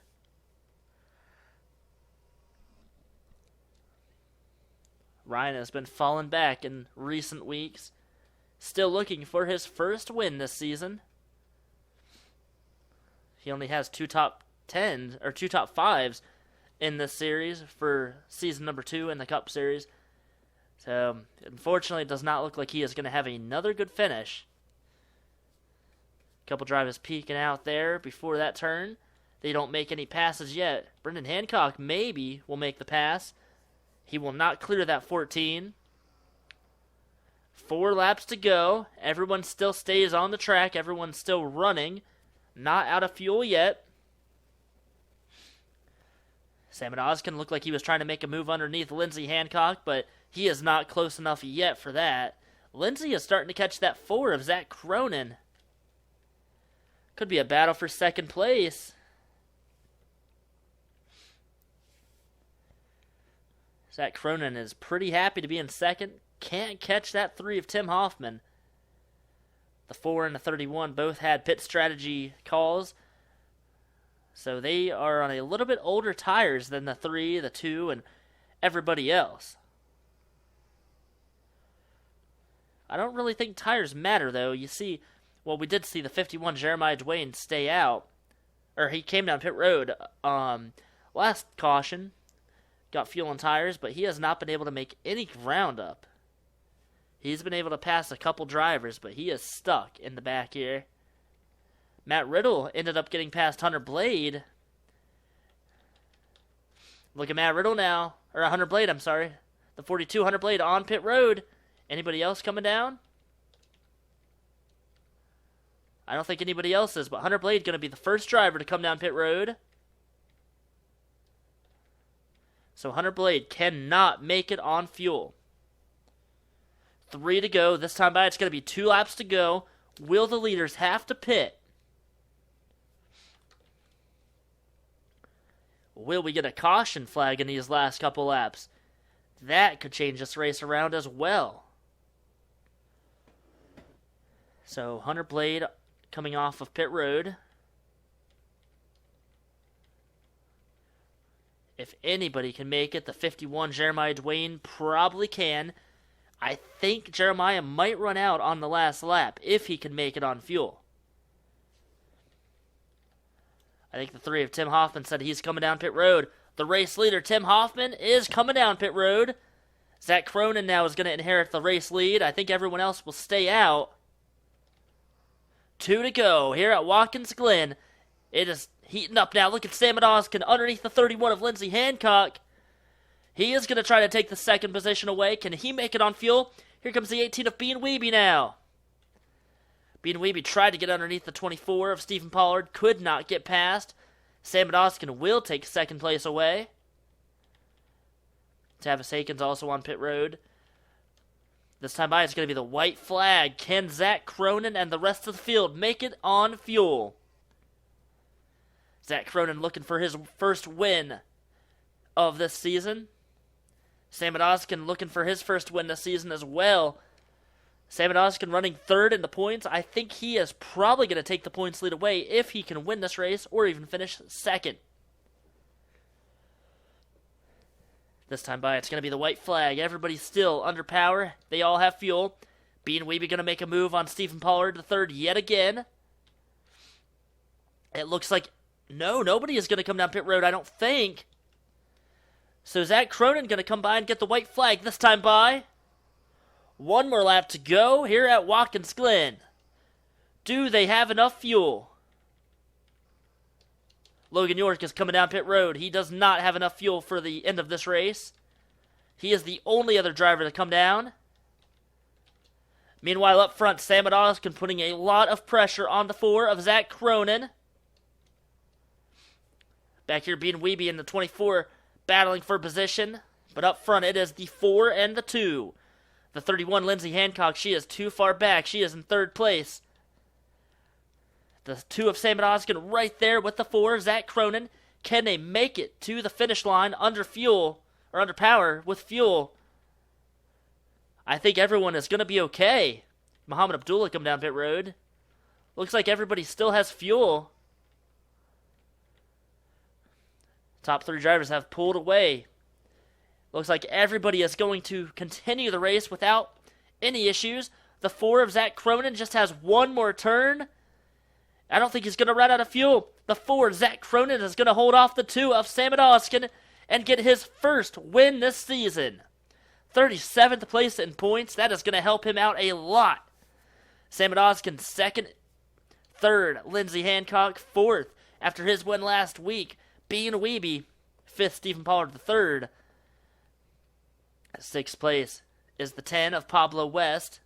Ryan has been falling back in recent weeks. Still looking for his first win this season. He only has 2 top 10s or 2 top 5s in this series for season number 2 in the Cup Series. So, unfortunately, it does not look like he is going to have another good finish. A couple drivers peeking out there before that turn. They don't make any passes yet. Brendan Hancock maybe will make the pass. He will not clear that 14. 4 laps to go. Everyone still stays on the track. Everyone's still running. Not out of fuel yet. Sam Odoskin looked like he was trying to make a move underneath Lindsey Hancock, but he is not close enough yet for that. Lindsey is starting to catch that 4 of Zach Cronin. Could be a battle for 2nd place. Zach Cronin is pretty happy to be in 2nd. Can't catch that 3 of Tim Hoffman. The 4 and the 31 both had pit strategy calls. So they are on a little bit older tires than the 3, the 2, and everybody else. I don't really think tires matter, though. You see, well, we did see the 51 Jeremiah Dwayne stay out. Or he came down pit road last caution. Got fuel and tires, but he has not been able to make any ground up. He's been able to pass a couple drivers, but he is stuck in the back here. Matt Riddle ended up getting past Hunter Blade. Look at Matt Riddle now. Or Hunter Blade, I'm sorry. The 42 Hunter Blade on pit road. Anybody else coming down? I don't think anybody else is, but Hunter Blade going to be the first driver to come down pit road. So Hunter Blade cannot make it on fuel. 3 to go. This time by, it's going to be 2 laps to go. Will the leaders have to pit? Will we get a caution flag in these last couple laps? That could change this race around as well. So Hunter Blade coming off of pit road. If anybody can make it, the 51 Jeremiah Dwayne probably can. I think Jeremiah might run out on the last lap if he can make it on fuel. I think the 3 of Tim Hoffman said he's coming down pit road. The race leader, Tim Hoffman, is coming down pit road. Zach Cronin now is going to inherit the race lead. I think everyone else will stay out. 2 to go here at Watkins Glen. It is heating up now. Look at Sam Oskin underneath the 31 of Lindsey Hancock. He is going to try to take the second position away. Can he make it on fuel? Here comes the 18 of Bean Weeby now. Bean Weeby tried to get underneath the 24 of Stephen Pollard. Could not get past. Sam Oskin will take second place away. Tavis Haken's also on pit road. This time by, it's going to be the white flag. Can Zach Cronin and the rest of the field make it on fuel? Zach Cronin looking for his first win of this season. Sam Oskin looking for his first win this season as well. Sam Oskin running third in the points. I think he is probably going to take the points lead away if he can win this race or even finish second. This time by, it's going to be the white flag. Everybody's still under power. They all have fuel. Bean Weeby going to make a move on Stephen Pollard the third yet again. It looks like, no, nobody is going to come down pit road, I don't think. So Zach Cronin going to come by and get the white flag this time by. 1 more lap to go here at Watkins Glen. Do they have enough fuel? Logan York is coming down pit road. He does not have enough fuel for the end of this race. He is the only other driver to come down. Meanwhile, up front, Sam Oskin putting a lot of pressure on the 4 of Zach Cronin. Back here, Bean Weeby in the 24 battling for position. But up front, it is the 4 and the 2. The 31, Lindsey Hancock, she is too far back. She is in third place. The 2 of Sam Oskin right there with the 4, Zach Cronin. Can they make it to the finish line under fuel, or under power with fuel? I think everyone is going to be okay. Muhammad Abdullah come down pit road. Looks like everybody still has fuel. Top 3 drivers have pulled away. Looks like everybody is going to continue the race without any issues. The 4 of Zach Cronin just has 1 more turn. I don't think he's going to run out of fuel. The 4, Zach Cronin, is going to hold off the 2 of Sam Oskin and get his first win this season. 37th place in points. That is going to help him out a lot. Sam Oskin second. Third, Lindsey Hancock. Fourth, after his win last week, Bean Weeby. Fifth, Stephen Pollard the third. 6th place is the 10 of Pablo West.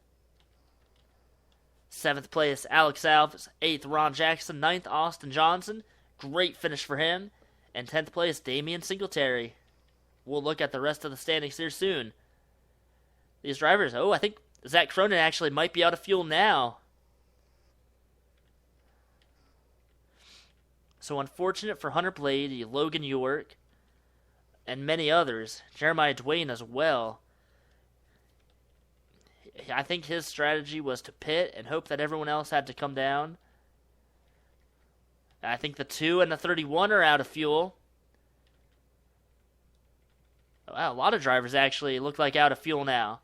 7th place, Alex Alves. 8th, Ron Jackson. 9th, Austin Johnson. Great finish for him. And 10th place, Damian Singletary. We'll look at the rest of the standings here soon. These drivers, I think Zach Cronin actually might be out of fuel now. So unfortunate for Hunter Blade, Logan York, and many others. Jeremiah Dwayne as well. I think his strategy was to pit and hope that everyone else had to come down. I think the 2 and the 31 are out of fuel. Wow, a lot of drivers actually look like out of fuel now.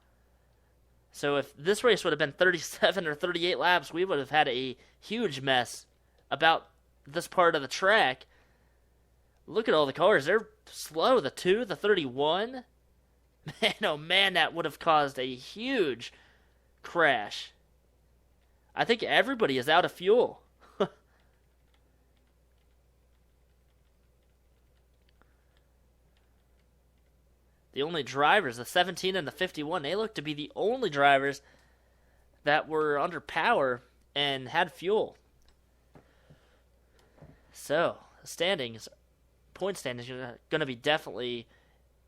So if this race would have been 37 or 38 laps, we would have had a huge mess about this part of the track. Look at all the cars. They're slow. The 2, the 31. Man, oh man, that would have caused a huge crash. I think everybody is out of fuel. The only drivers, the 17 and the 51, they look to be the only drivers that were under power and had fuel. So, point standings are going to be definitely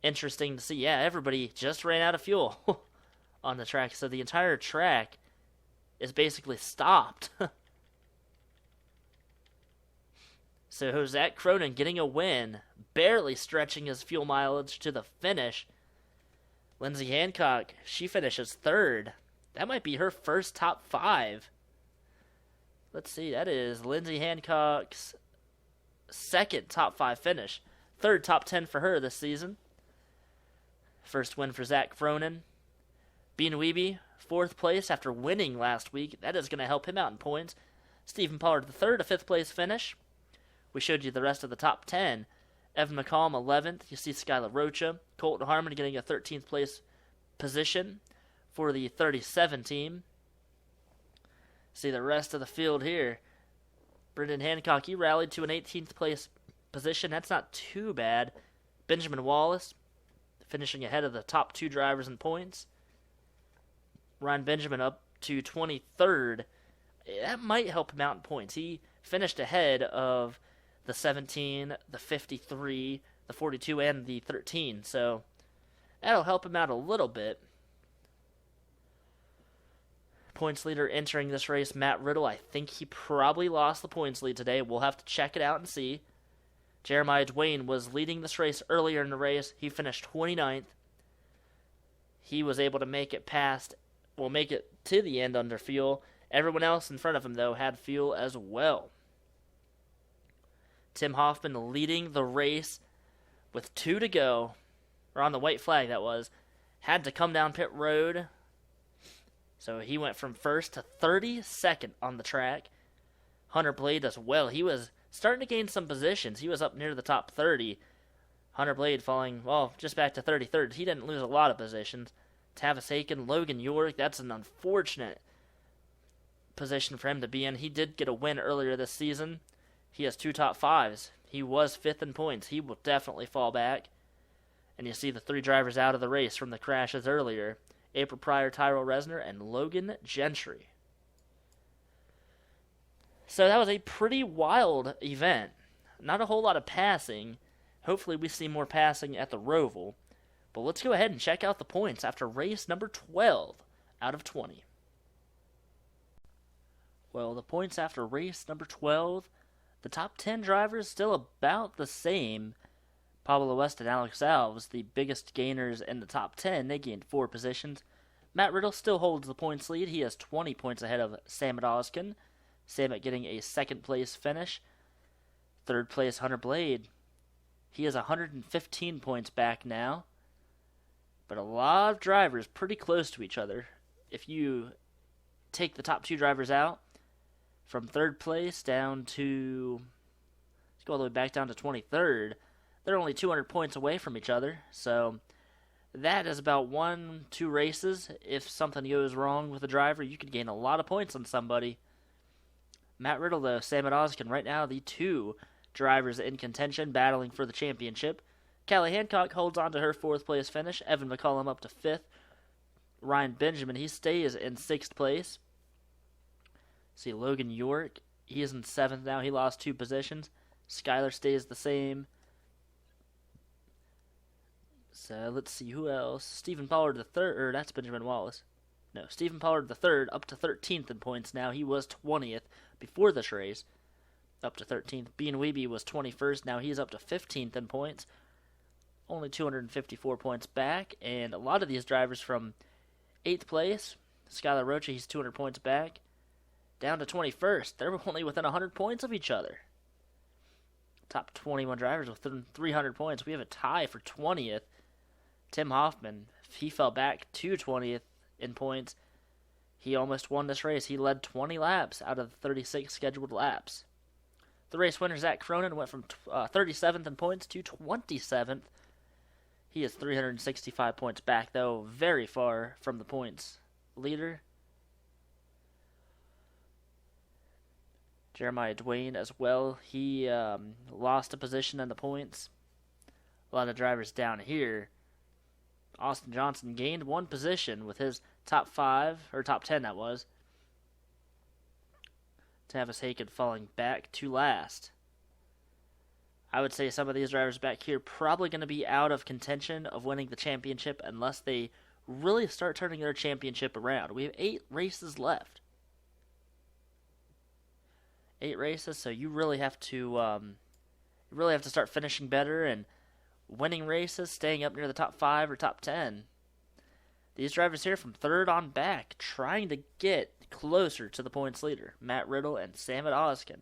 interesting to see. Yeah, everybody just ran out of fuel on the track, so the entire track is basically stopped. So Zach Cronin getting a win, barely stretching his fuel mileage to the finish. Lindsay Hancock, she finishes third. That might be her first top 5. Let's see, that is Lindsay Hancock's second top 5 finish. Third top 10 for her this season. First win for Zach Cronin. Bean Wiebe, 4th place after winning last week. That is going to help him out in points. Stephen Pollard III, a 5th place finish. We showed you the rest of the top 10. Evan McCollum, 11th. You see Skylar Rocha. Colton Harmon getting a 13th place position for the 37 team. See the rest of the field here. Brendan Hancock, he rallied to an 18th place position. That's not too bad. Benjamin Wallace finishing ahead of the top 2 drivers in points. Ryan Benjamin up to 23rd. That might help him out in points. He finished ahead of the 17, the 53, the 42, and the 13. So that'll help him out a little bit. Points leader entering this race, Matt Riddle. I think he probably lost the points lead today. We'll have to check it out and see. Jeremiah Dwayne was leading this race earlier in the race. He finished 29th. He was able to make it to the end under fuel. Everyone else in front of him, though, had fuel as well. Tim Hoffman leading the race with 2 to go, or on the white flag that was, had to come down pit road. So he went from 1st to 32nd on the track. Hunter Blade as well. He was starting to gain some positions. He was up near the top 30. Hunter Blade falling, just back to 33rd. He didn't lose a lot of positions. Tavis Aiken, Logan York, that's an unfortunate position for him to be in. He did get a win earlier this season. He has 2 top 5s. He was 5th in points. He will definitely fall back. And you see the 3 drivers out of the race from the crashes earlier. April Pryor, Tyrell Resner, and Logan Gentry. So that was a pretty wild event. Not a whole lot of passing. Hopefully we see more passing at the Roval. But let's go ahead and check out the points after race number 12 out of 20. Well, the points after race number 12, the top 10 drivers still about the same. Pablo West and Alex Alves, the biggest gainers in the top 10, they gained 4 positions. Matt Riddle still holds the points lead. He has 20 points ahead of Samet Oskin. Samet getting a 2nd place finish. 3rd place, Hunter Blade. He has 115 points back now. But a lot of drivers pretty close to each other. If you take the top 2 drivers out, from 3rd place down to, let's go all the way back down to 23rd, they're only 200 points away from each other. So that is about 1-2 races. If something goes wrong with a driver, you could gain a lot of points on somebody. Matt Riddle, though, Samet Oskin, right now the 2 drivers in contention battling for the championship. Callie Hancock holds on to her 4th place finish. Evan McCollum up to 5th. Ryan Benjamin, he stays in 6th place. See Logan York, he is in 7th now. He lost 2 positions. Skylar stays the same. So let's see who else. Stephen Pollard III, that's Benjamin Wallace. No, Stephen Pollard III up to 13th in points now. He was 20th before this race. Up to 13th. Bean Wiebe was 21st. Now he's up to 15th in points. Only 254 points back. And a lot of these drivers from 8th place. Skylar Rocha, he's 200 points back. Down to 21st. They're only within 100 points of each other. Top 21 drivers within 300 points. We have a tie for 20th. Tim Hoffman, he fell back to 20th in points. He almost won this race. He led 20 laps out of the 36 scheduled laps. The race winner, Zach Cronin, went from 37th in points to 27th. He is 365 points back, though, very far from the points leader. Jeremiah Dwayne as well. He lost a position in the points. A lot of drivers down here. Austin Johnson gained one position with his top 5, or top 10 that was. Tavis Haken falling back to last. I would say some of these drivers back here probably going to be out of contention of winning the championship unless they really start turning their championship around. We have 8 races left. 8 races, so you really have to start finishing better and winning races, staying up near the top 5 or top 10. These drivers here from 3rd on back trying to get closer to the points leader, Matt Riddle and Samet Oskin.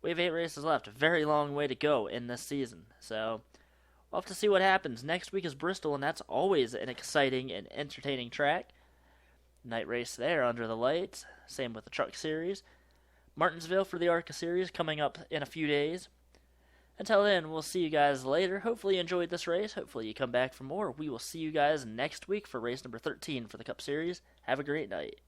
We have 8 races left, a very long way to go in this season, so we'll have to see what happens. Next week is Bristol, and that's always an exciting and entertaining track. Night race there under the lights, same with the Truck Series. Martinsville for the ARCA Series coming up in a few days. Until then, we'll see you guys later. Hopefully you enjoyed this race. Hopefully you come back for more. We will see you guys next week for race number 13 for the Cup Series. Have a great night.